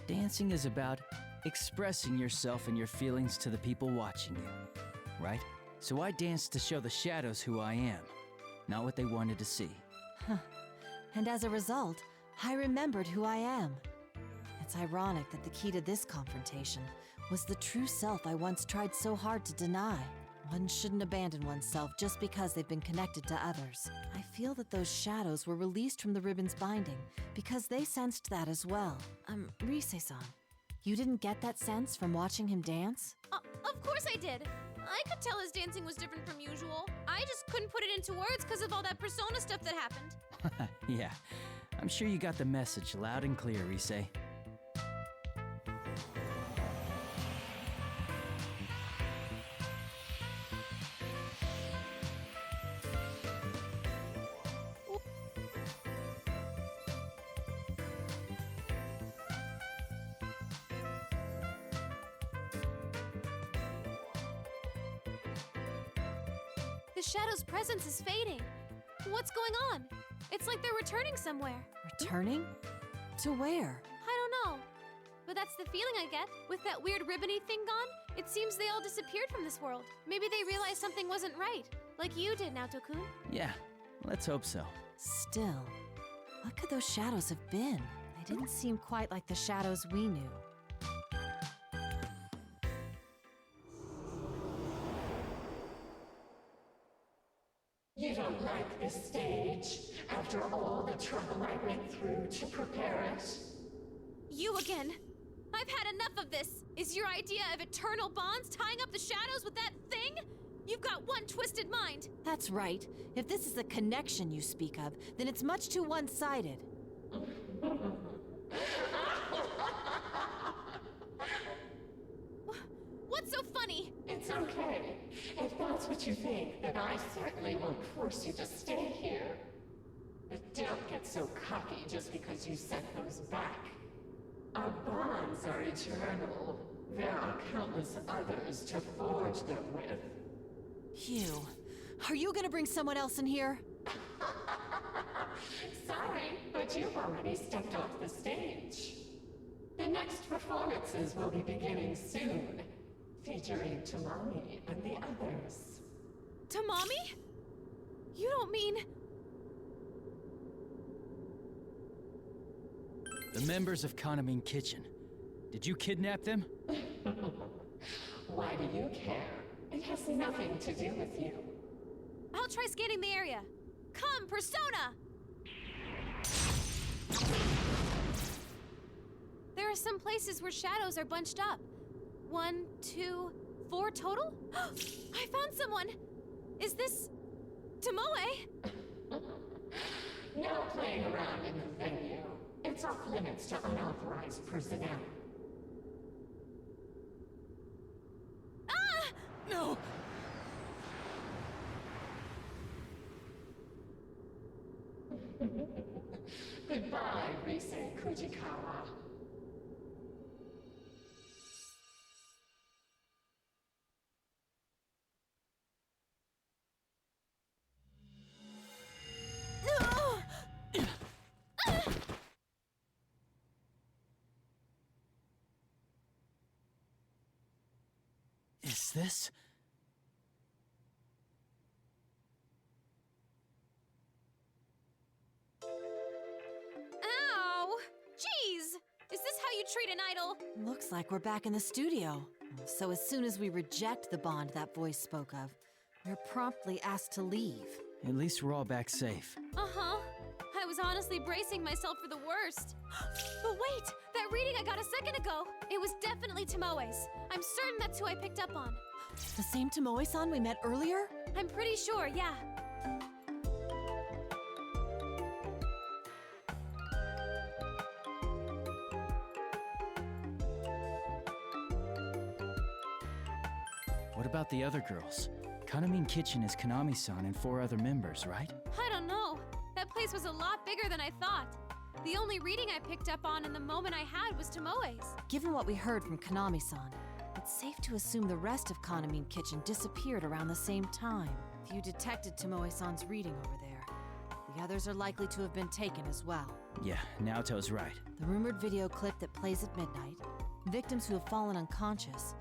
Dancing is about expressing yourself and your feelings to the people watching you, right? So I danced to show the shadows who I am, not what they wanted to see. Huh. And as a result, I remembered who I am. It's ironic that the key to this confrontation was the true self I once tried so hard to deny. One shouldn't abandon oneself just because they've been connected to others. I feel that those shadows were released from the ribbon's binding because they sensed that as well. Rise-san, you didn't get that sense from watching him dance? Of course I did. I could tell his dancing was different from usual. I just couldn't put it into words because of all that persona stuff that happened. Yeah, I'm sure you got the message loud and clear, Rise. The shadow's presence is fading. What's going on? It's like they're returning somewhere. Returning? To where? I don't know. But that's the feeling I get. With that weird ribbony thing gone, it seems they all disappeared from this world. Maybe they realized something wasn't right. Like you did, Naoto-kun. Yeah, let's hope so. Still, what could those shadows have been? They didn't seem quite like the shadows we knew. You don't like this stage, after all the trouble I went through to prepare it? You again. I've had enough of this. Is your idea of eternal bonds tying up the shadows with that thing? You've got one twisted mind. That's right. If this is the connection you speak of, then it's much too one-sided. What's so funny? It's okay. If that's what you think, then I certainly won't force you to stay here. But don't get so cocky just because you sent those back. Our bonds are eternal. There are countless others to forge them with. Hugh, are you gonna bring someone else in here? Sorry, but you've already stepped off the stage. The next performances will be beginning soon, featuring Tamami and the others. Tamami? You don't mean... The members of Kanamine Kitchen. Did you kidnap them? Why do you care? It has nothing to do with you. I'll try scanning the area. Come, Persona! There are some places where shadows are bunched up. 1, 2, 4 total? I found someone! Is this... Tomoe? No playing around in the venue. It's off limits to unauthorized personnel. Ah! No! Goodbye, Rise Kujikawa. Is this... Ow! Jeez! Is this how you treat an idol? Looks like we're back in the studio. So as soon as we reject the bond that voice spoke of, we're promptly asked to leave. At least we're all back safe. Uh-huh. I was honestly bracing myself for the worst. But wait! That reading I got a second ago! It was definitely Tomoe's. I'm certain that's who I picked up on. The same Tomoe-san we met earlier? I'm pretty sure, yeah. What about the other girls? Kanamin Kitchen is Konami-san and 4 other members, right? I don't know. That place was a lot bigger than I thought. The only reading I picked up on in the moment I had was Tomoe's. Given what we heard from Konami-san, it's safe to assume the rest of Kanamin Kitchen disappeared around the same time. If you detected Tomoe-san's reading over there, the others are likely to have been taken as well. Yeah, Naoto's right. The rumored video clip that plays at midnight, victims who have fallen unconscious,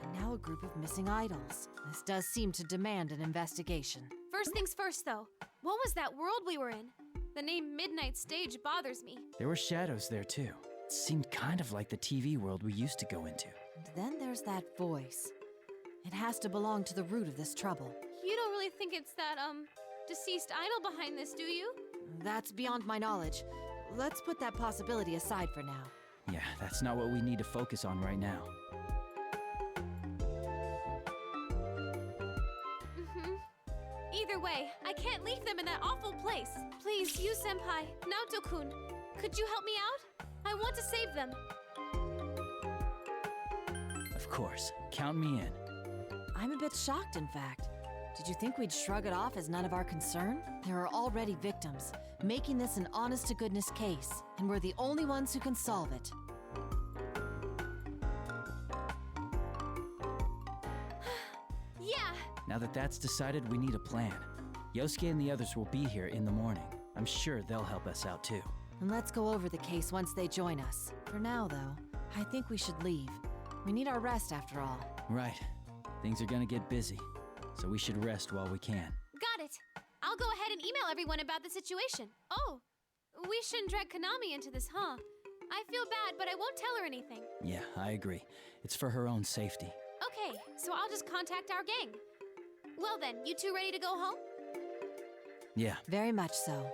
and now a group of missing idols. This does seem to demand an investigation. First things first, though. What was that world we were in? The name Midnight Stage bothers me. There were shadows there too. It seemed kind of like the TV world we used to go into. And then there's that voice. It has to belong to the root of this trouble. You don't really think it's that, deceased idol behind this, do you? That's beyond my knowledge. Let's put that possibility aside for now. Yeah, that's not what we need to focus on right now. Either way, I can't leave them in that awful place. Please, you senpai, Naoto-kun, could you help me out? I want to save them. Of course. Count me in. I'm a bit shocked, in fact. Did you think we'd shrug it off as none of our concern? There are already victims, making this an honest-to-goodness case, and we're the only ones who can solve it. Yeah! Now that that's decided, we need a plan. Yosuke and the others will be here in the morning. I'm sure they'll help us out too. And let's go over the case once they join us. For now, though, I think we should leave. We need our rest after all. Right. Things are gonna get busy, so we should rest while we can. Got it. I'll go ahead and email everyone about the situation. Oh, we shouldn't drag Konami into this, huh? I feel bad, but I won't tell her anything. Yeah, I agree. It's for her own safety. Okay, so I'll just contact our gang. Well then, you two ready to go home? Yeah. Very much so.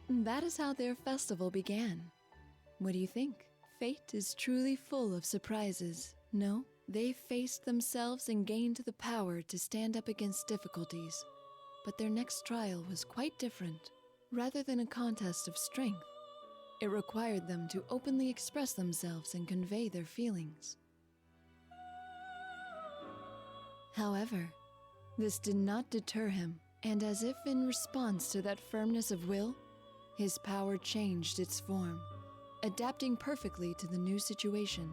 That is how their festival began. What do you think? Fate is truly full of surprises, no? They faced themselves and gained the power to stand up against difficulties. But their next trial was quite different. Rather than a contest of strength, it required them to openly express themselves and convey their feelings. However, this did not deter him, and as if in response to that firmness of will, his power changed its form, adapting perfectly to the new situation.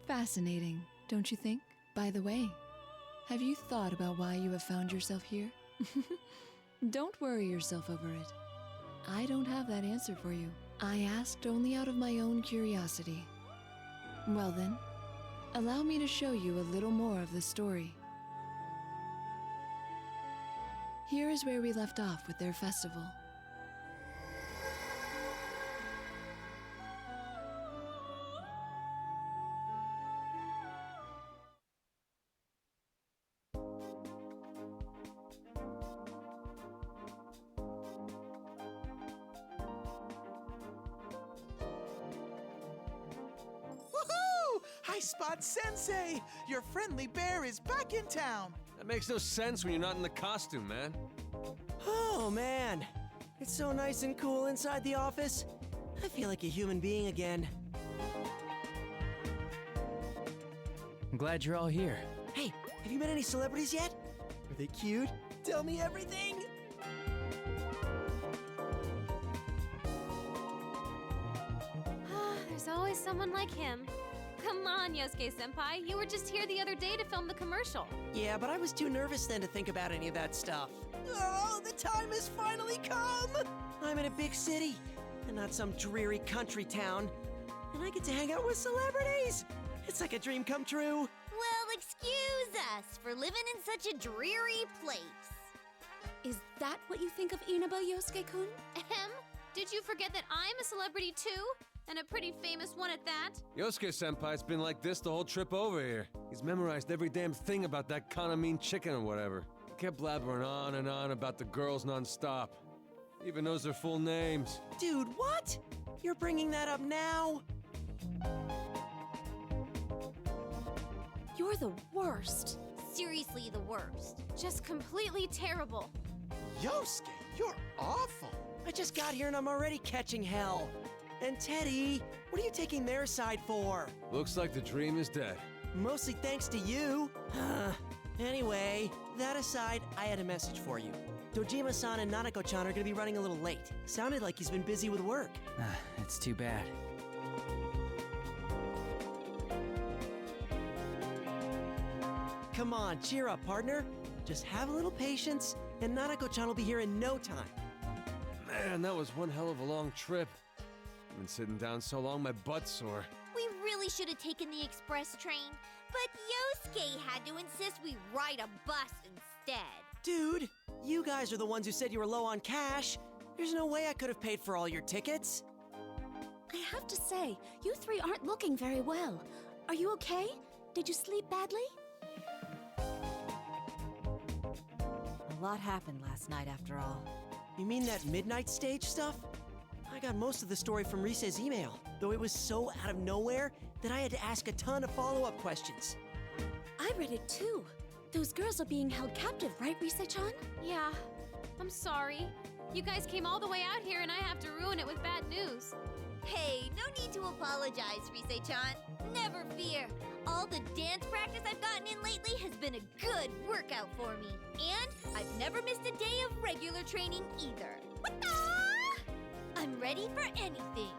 Fascinating, don't you think? By the way, have you thought about why you have found yourself here? Don't worry yourself over it. I don't have that answer for you. I asked only out of my own curiosity. Well then, allow me to show you a little more of the story. Here is where we left off with their festival. Hi, Spot Sensei! Your friendly bear is back in town! That makes no sense when you're not in the costume, man. Oh, man. It's so nice and cool inside the office. I feel like a human being again. I'm glad you're all here. Hey, have you met any celebrities yet? Are they cute? Tell me everything! There's always someone like him. Come on, Yosuke-senpai. You were just here the other day to film the commercial. Yeah, but I was too nervous then to think about any of that stuff. Oh, the time has finally come! I'm in a big city, and not some dreary country town. And I get to hang out with celebrities! It's like a dream come true. Well, excuse us for living in such a dreary place. Is that what you think of Inaba, Yosuke-kun? Did you forget that I'm a celebrity too? And a pretty famous one at that? Yosuke-senpai's been like this the whole trip over here. He's memorized every damn thing about that Kanamine chicken or whatever. He kept blabbering on and on about the girls nonstop. He even knows their full names. Dude, what? You're bringing that up now? You're the worst. Seriously, the worst. Just completely terrible. Yosuke, you're awful. I just got here and I'm already catching hell. And Teddy, what are you taking their side for? Looks like the dream is dead. Mostly thanks to you. Anyway, that aside, I had a message for you. Dojima-san and Nanako-chan are gonna be running a little late. Sounded like he's been busy with work. It's too bad. Come on, cheer up, partner. Just have a little patience, and Nanako-chan will be here in no time. Man, that was one hell of a long trip. I've been sitting down so long, my butt's sore. We really should have taken the express train, but Yosuke had to insist we ride a bus instead. Dude, you guys are the ones who said you were low on cash. There's no way I could have paid for all your tickets. I have to say, you three aren't looking very well. Are you okay? Did you sleep badly? A lot happened last night, after all. You mean that midnight stage stuff? I got most of the story from Rise's email, though it was so out of nowhere that I had to ask a ton of follow-up questions. I read it too. Those girls are being held captive, right, Rise-chan? Yeah, I'm sorry. You guys came all the way out here and I have to ruin it with bad news. Hey, no need to apologize, Rise-chan. Never fear. All the dance practice I've gotten in lately has been a good workout for me. And I've never missed a day of regular training either. I'm ready for anything.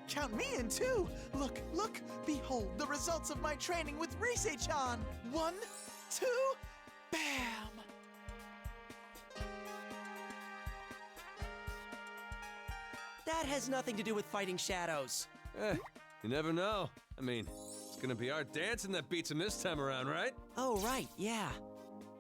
Count me in too. Look, look, behold the results of my training with Rise-chan. 1, 2, bam! That has nothing to do with fighting shadows. You never know. I mean, it's gonna be our dancing that beats him this time around, right? Oh, right, yeah.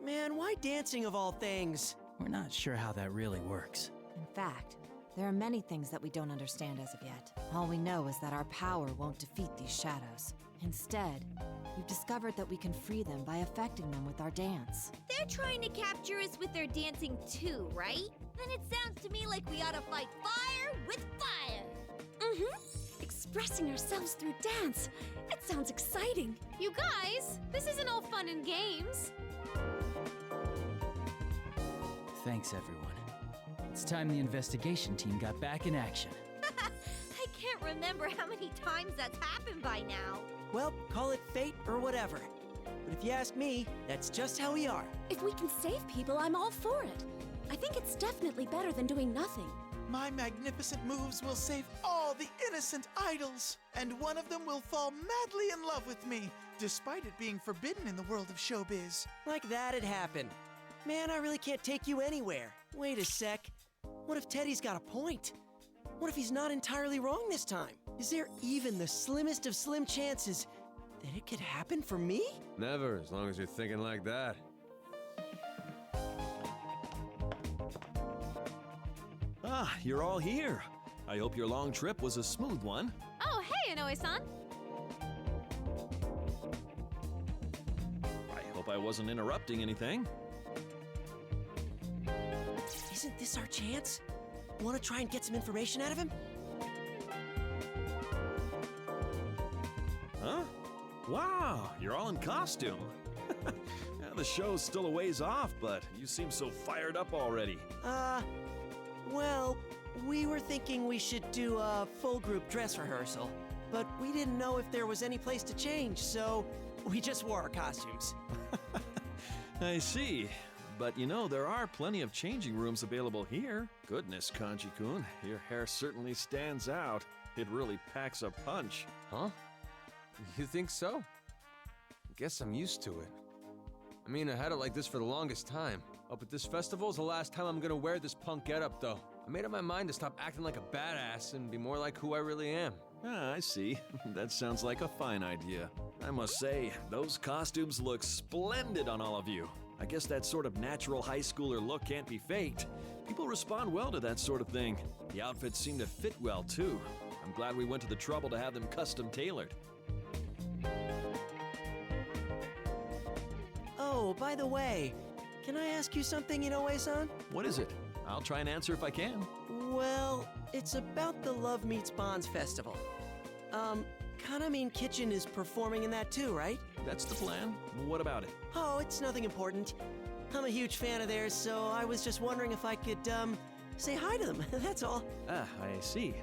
Man, why dancing of all things? We're not sure how that really works. In fact, there are many things that we don't understand as of yet. All we know is that our power won't defeat these shadows. Instead, we've discovered that we can free them by affecting them with our dance. They're trying to capture us with their dancing too, right? Then it sounds to me like we ought to fight fire with fire. Expressing ourselves through dance. It sounds exciting. You guys, this isn't all fun and games. Thanks, everyone. It's time the investigation team got back in action. I can't remember how many times that's happened by now. Well, call it fate or whatever. But if you ask me, that's just how we are. If we can save people, I'm all for it. I think it's definitely better than doing nothing. My magnificent moves will save all the innocent idols, and one of them will fall madly in love with me, despite it being forbidden in the world of showbiz. Like that'd happen. Man, I really can't take you anywhere. Wait a sec. What if Teddy's got a point? What if he's not entirely wrong this time? Is there even the slimmest of slim chances that it could happen for me? Never, as long as you're thinking like that. Ah, you're all here. I hope your long trip was a smooth one. Oh, hey, Inoue-san. I hope I wasn't interrupting anything. Isn't this our chance? Want to try and get some information out of him? Huh? Wow, you're all in costume. Yeah, the show's still a ways off, but you seem so fired up already. Well, we were thinking we should do a full group dress rehearsal, but we didn't know if there was any place to change, so we just wore our costumes. I see. But you know, there are plenty of changing rooms available here. Goodness, Kanji-kun, your hair certainly stands out. It really packs a punch. Huh? You think so? Guess I'm used to it. I mean, I had it like this for the longest time. Up at this festival is the last time I'm gonna wear this punk getup, though. I made up my mind to stop acting like a badass and be more like who I really am. Ah, I see. That sounds like a fine idea. I must say, those costumes look splendid on all of you. I guess that sort of natural high schooler look can't be faked. People respond well to that sort of thing. The outfits seem to fit well, too. I'm glad we went to the trouble to have them custom tailored. Oh, by the way, can I ask you something, Inoue-san? What is it? I'll try and answer if I can. Well, it's about the Love Meets Bonds festival. Kanamine Kitchen is performing in that too, right? That's the plan. What about it? Oh, it's nothing important. I'm a huge fan of theirs, so I was just wondering if I could, say hi to them, that's all. Ah, I see.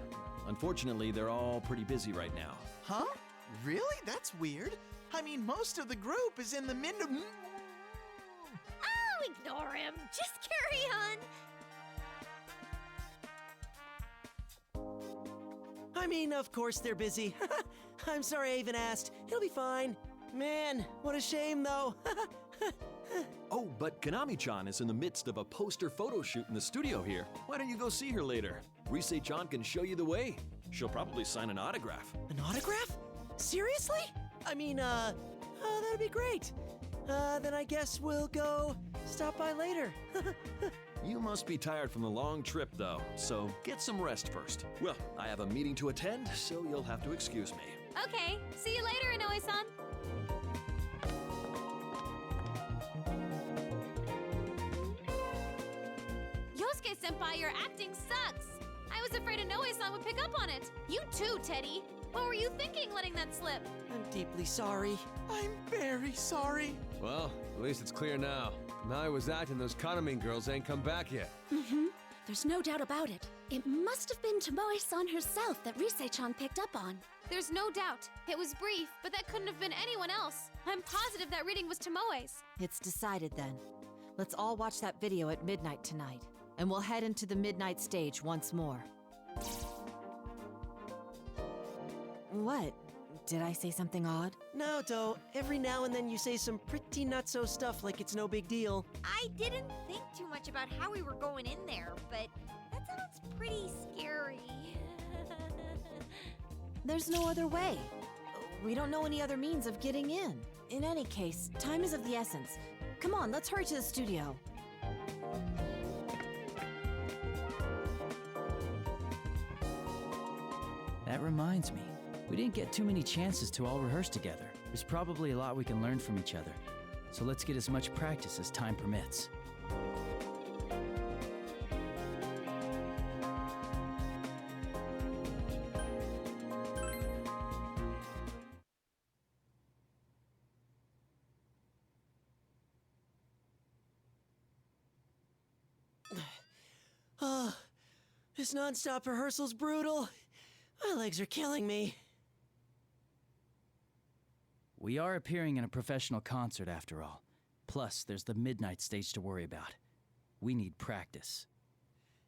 Unfortunately, they're all pretty busy right now. Huh? Really? That's weird. I mean, most of the group is in the Oh, ignore him. Just carry on. I mean, of course they're busy. I'm sorry I even asked. It'll be fine. Man, what a shame, though. Oh, but Konami-chan is in the midst of a poster photo shoot in the studio here. Why don't you go see her later? Rise-chan can show you the way. She'll probably sign an autograph. An autograph? Seriously? I mean, oh, that'd be great. Then I guess we'll go stop by later. You must be tired from the long trip, though, so get some rest first. Well, I have a meeting to attend, so you'll have to excuse me. Okay, see you later, Inoue-san. Yosuke-senpai, your acting sucks. I was afraid Inoue-san would pick up on it. You too, Teddy. What were you thinking letting that slip? I'm deeply sorry. I'm very sorry. Well, at least it's clear now. Now I was acting, those Kanamine girls ain't come back yet. Mm-hmm. There's no doubt about it. It must have been Tomoe-san herself that Rise-chan picked up on. There's no doubt. It was brief, but that couldn't have been anyone else. I'm positive that reading was Tomoe's. It's decided then. Let's all watch that video at midnight tonight, and we'll head into the midnight stage once more. What? Did I say something odd? No, Do. Every now and then you say some pretty nutso stuff like it's no big deal. I didn't think too much about how we were going in there, but that sounds pretty scary. There's no other way. We don't know any other means of getting in. In any case, time is of the essence. Come on, let's hurry to the studio. That reminds me. We didn't get too many chances to all rehearse together. There's probably a lot we can learn from each other. So let's get as much practice as time permits. Oh, this non-stop rehearsal's brutal. My legs are killing me. We are appearing in a professional concert after all. Plus, there's the midnight stage to worry about. We need practice.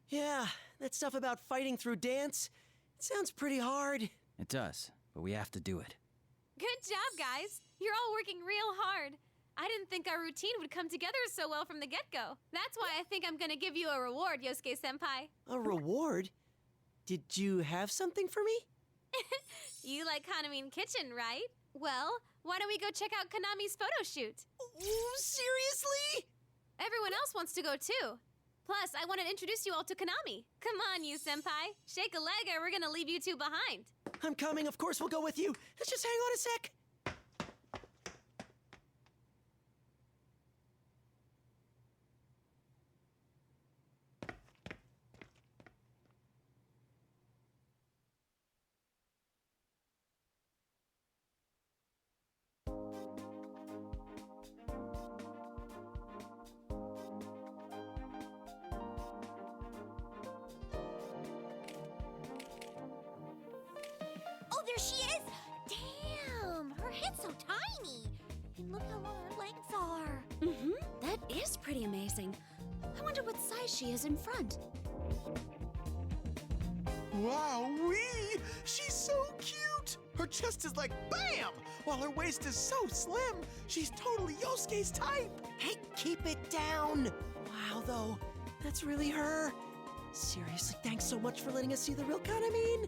Yeah, that stuff about fighting through dance, it sounds pretty hard. It does, but we have to do it. Good job, guys. You're all working real hard. I didn't think our routine would come together so well from the get-go. That's why I think I'm gonna give you a reward, Yosuke-senpai. A reward? Did you have something for me? You like Kanamine Kitchen, right? Well, why don't we go check out Konami's photo shoot? Ooh, seriously? Everyone else wants to go too. Plus, I want to introduce you all to Konami. Come on, you senpai. Shake a leg or we're gonna leave you two behind. I'm coming, of course we'll go with you. Let's just hang on a sec. Oh, there she is! Damn, her head's so tiny. And look how long her legs are. Mm-hmm. That is pretty amazing. I wonder what size she is in front. Wow-wee! She's so cute! Her chest is like BAM! While her waist is so slim, she's totally Yosuke's type! Hey, keep it down! Wow, though, that's really her. Seriously, thanks so much for letting us see the real Kanamine.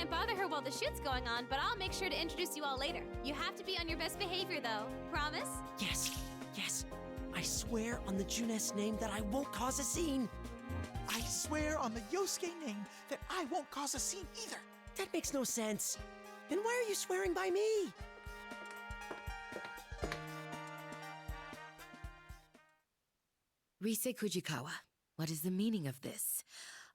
can't bother her while the shoot's going on, but I'll make sure to introduce you all later. You have to be on your best behavior, though. Promise? Yes, yes. I swear on the Juness name that I won't cause a scene. I swear on the Yosuke name that I won't cause a scene either. That makes no sense. Then why are you swearing by me? Rise Kujikawa, what is the meaning of this?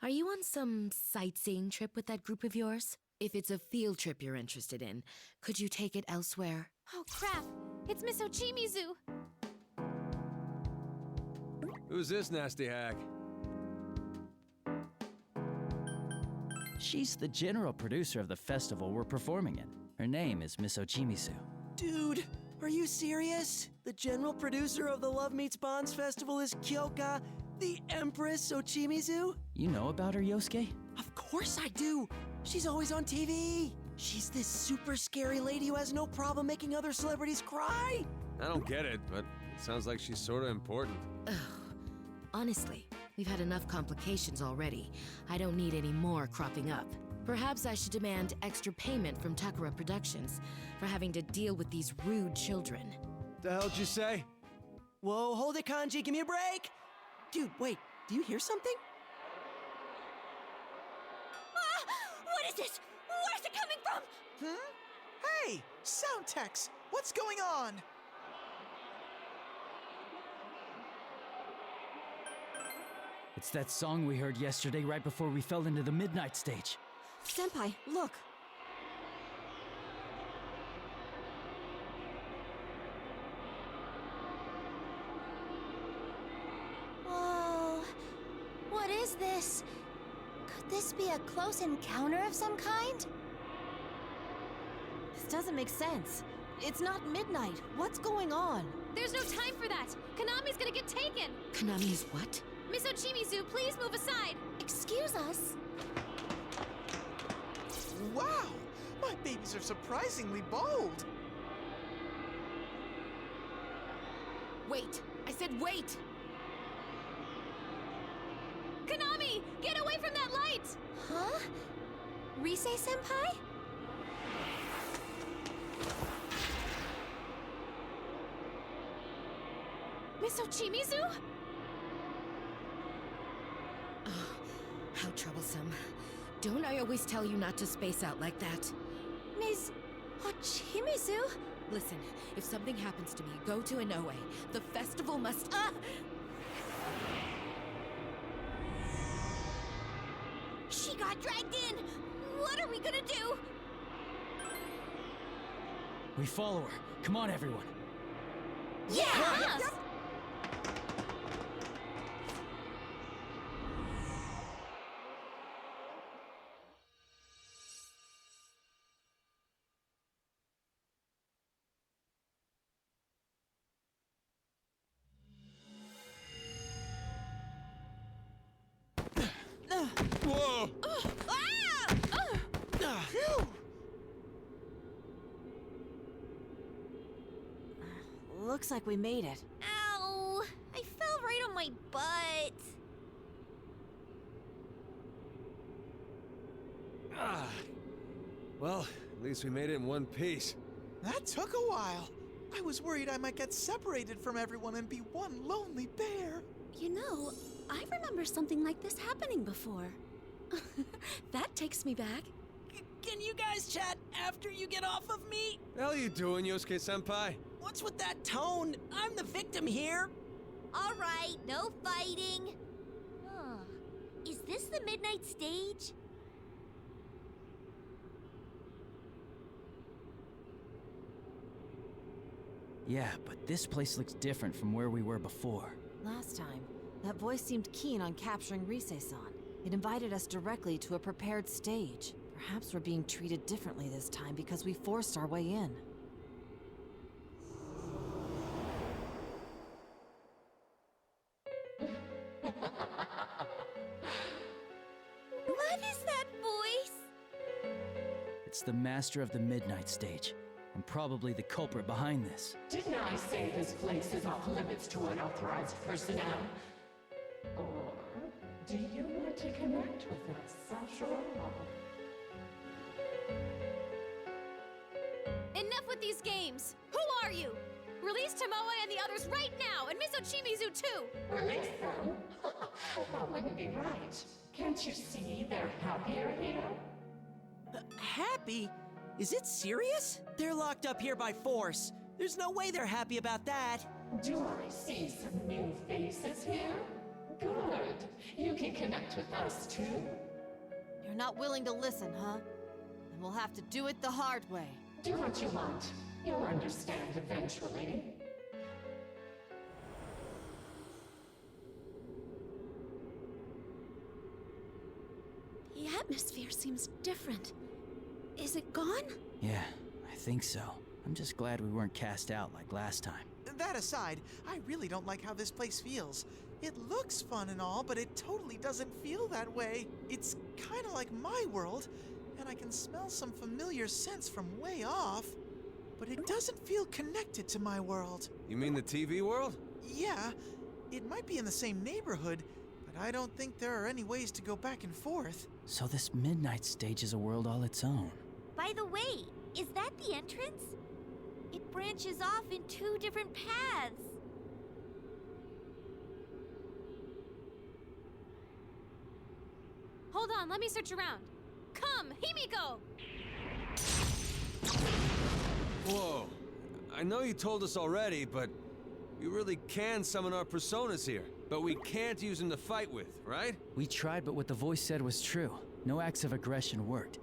Are you on some sightseeing trip with that group of yours? If it's a field trip you're interested in, could you take it elsewhere? Oh, crap. It's Miss Ochimizu. Who's this nasty hag? She's the general producer of the festival we're performing in. Her name is Miss Ochimizu. Dude, are you serious? The general producer of the Love Meets Bonds Festival is Kyoka, the Empress Ochimizu? You know about her, Yosuke? Of course I do. She's always on TV. She's this super scary lady who has no problem making other celebrities cry. I don't get it, but it sounds like she's sort of important. Ugh. Honestly, we've had enough complications already. I don't need any more cropping up. Perhaps I should demand extra payment from Takara Productions for having to deal with these rude children. The hell'd you say? Whoa, hold it, Kanji, give me a break! Dude, wait, do you hear something? What is this? Where's it coming from? Hey, sound techs, what's going on? It's that song we heard yesterday right before we fell into the midnight stage. Senpai, look. Whoa. What is this? Could this be a close encounter of some kind? This doesn't make sense. It's not midnight. What's going on? There's no time for that. Konami's gonna get taken. Konami is what? Miss Ochimizu, please move aside. Excuse us. Wow, my babies are surprisingly bold. Wait! I said wait! Konami, get away from that light! Huh? Rise-senpai? Miss Ochimizu? Oh, how troublesome. Don't I always tell you not to space out like that? Miss Ochimizu? Listen, if something happens to me, go to Inoue. The festival must— She got dragged in! What are we gonna do? We follow her. Come on, everyone. Yeah! Yes! Whoa! Looks like we made it. Ow! I fell right on my butt. Well, at least we made it in one piece. That took a while. I was worried I might get separated from everyone and be one lonely bear. You know, I remember something like this happening before. That takes me back. Can you guys chat after you get off of me? The hell you doing, Yosuke-senpai? What's with that tone? I'm the victim here. All right, no fighting. Is this the midnight stage? Yeah, but this place looks different from where we were before. Last time, that voice seemed keen on capturing Rise-san. It invited us directly to a prepared stage. Perhaps we're being treated differently this time because we forced our way in. What is that voice? It's the master of the midnight stage, and probably the culprit behind this. Didn't I say this place is off limits to unauthorized personnel? Or do you want to connect with us, Sashura? Enough with these games! Who are you? Release Tomoe and the others right now, and Miss Ochimizu too! Release them? That wouldn't be right. Can't you see they're happier here? Happy? Is it serious? They're locked up here by force. There's no way they're happy about that. Do I see some new faces here? Good. You can connect with us too. You're not willing to listen, huh? Then we'll have to do it the hard way. Do what you want. You'll understand eventually. The atmosphere seems different. Is it gone? Yeah, I think so. I'm just glad we weren't cast out like last time. That aside, I really don't like how this place feels. It looks fun and all, but it totally doesn't feel that way. It's kind of like my world, and I can smell some familiar scents from way off, but it doesn't feel connected to my world. You mean the TV world? Yeah, it might be in the same neighborhood, but I don't think there are any ways to go back and forth. So this midnight stage is a world all its own. By the way, is that the entrance? It branches off in 2 different paths. Hold on, let me search around. Come, Himiko! Whoa. I know you told us already, but you really can summon our personas here. But we can't use them to fight with, right? We tried, but what the voice said was true. No acts of aggression worked.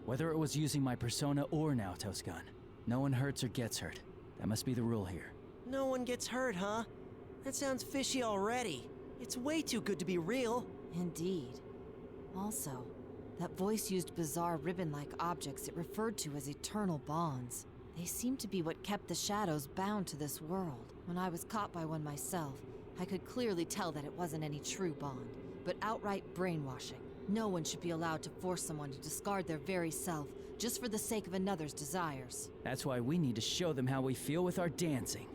Whether it was using my persona or Naoto's gun. No one hurts or gets hurt. That must be the rule here. No one gets hurt, huh? That sounds fishy already. It's way too good to be real. Indeed. Also, that voice used bizarre ribbon-like objects it referred to as eternal bonds. They seemed to be what kept the shadows bound to this world. When I was caught by one myself, I could clearly tell that it wasn't any true bond, but outright brainwashing. No one should be allowed to force someone to discard their very self just for the sake of another's desires. That's why we need to show them how we feel with our dancing.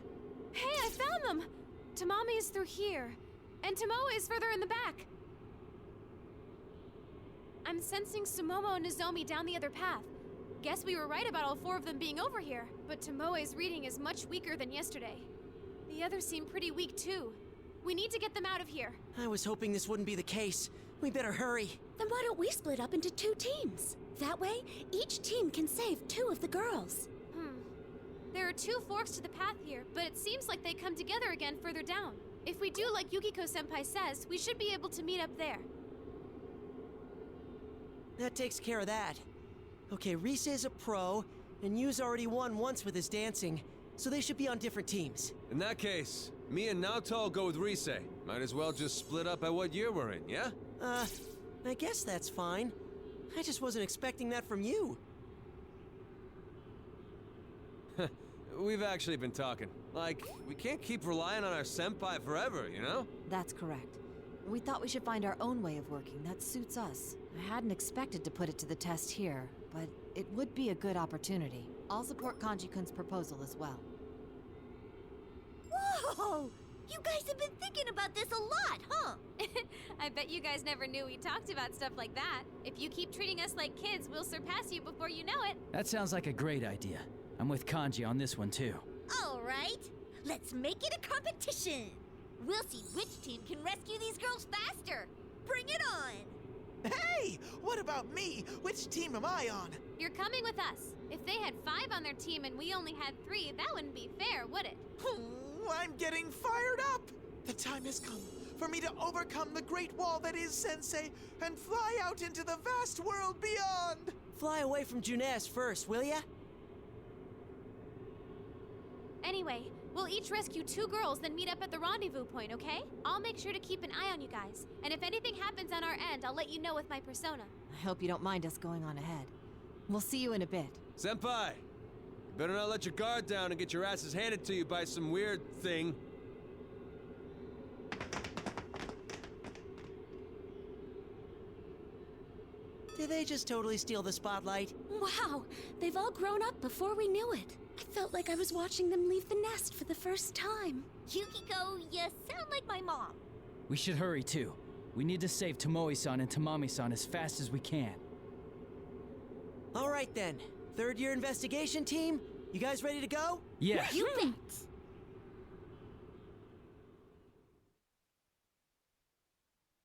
Hey, I found them! Tamami is through here, and Tomoe is further in the back. I'm sensing Sumomo and Nozomi down the other path. Guess we were right about all 4 of them being over here, but Tomoe's reading is much weaker than yesterday. The others seem pretty weak too. We need to get them out of here. I was hoping this wouldn't be the case. We better hurry. Then why don't we split up into 2 teams? That way, each team can save 2 of the girls. There are 2 forks to the path here, but it seems like they come together again further down. If we do like Yukiko-senpai says, we should be able to meet up there. That takes care of that. Okay, Rise is a pro, and Yu's already won once with his dancing, so they should be on different teams. In that case, me and Naoto will go with Rise. Might as well just split up at what year we're in, yeah? I guess that's fine. I just wasn't expecting that from you. We've actually been talking. Like, we can't keep relying on our senpai forever, you know? That's correct. We thought we should find our own way of working that suits us. I hadn't expected to put it to the test here, but it would be a good opportunity. I'll support Kanji-kun's proposal as well. Whoa! You guys have been thinking about this a lot, huh? I bet you guys never knew we talked about stuff like that. If you keep treating us like kids, we'll surpass you before you know it. That sounds like a great idea. I'm with Kanji on this one too. All right, let's make it a competition. We'll see which team can rescue these girls faster. Bring it on! Hey, what about me? Which team am I on? You're coming with us. If they had 5 on their team and we only had 3, that wouldn't be fair, would it? I'm getting fired up! The time has come for me to overcome the great wall that is Sensei and fly out into the vast world beyond! Fly away from Junes first, will ya? Anyway, we'll each rescue 2 girls, then meet up at the rendezvous point, okay? I'll make sure to keep an eye on you guys. And if anything happens on our end, I'll let you know with my persona. I hope you don't mind us going on ahead. We'll see you in a bit. Senpai! You better not let your guard down and get your asses handed to you by some weird thing. Did they just totally steal the spotlight? Wow, they've all grown up before we knew it. I felt like I was watching them leave the nest for the first time. Yukiko, you sound like my mom. We should hurry too. We need to save Tomoe-san and Tamami-san as fast as we can. All right then. 3rd year investigation team, You guys ready to go? Yeah. You bet.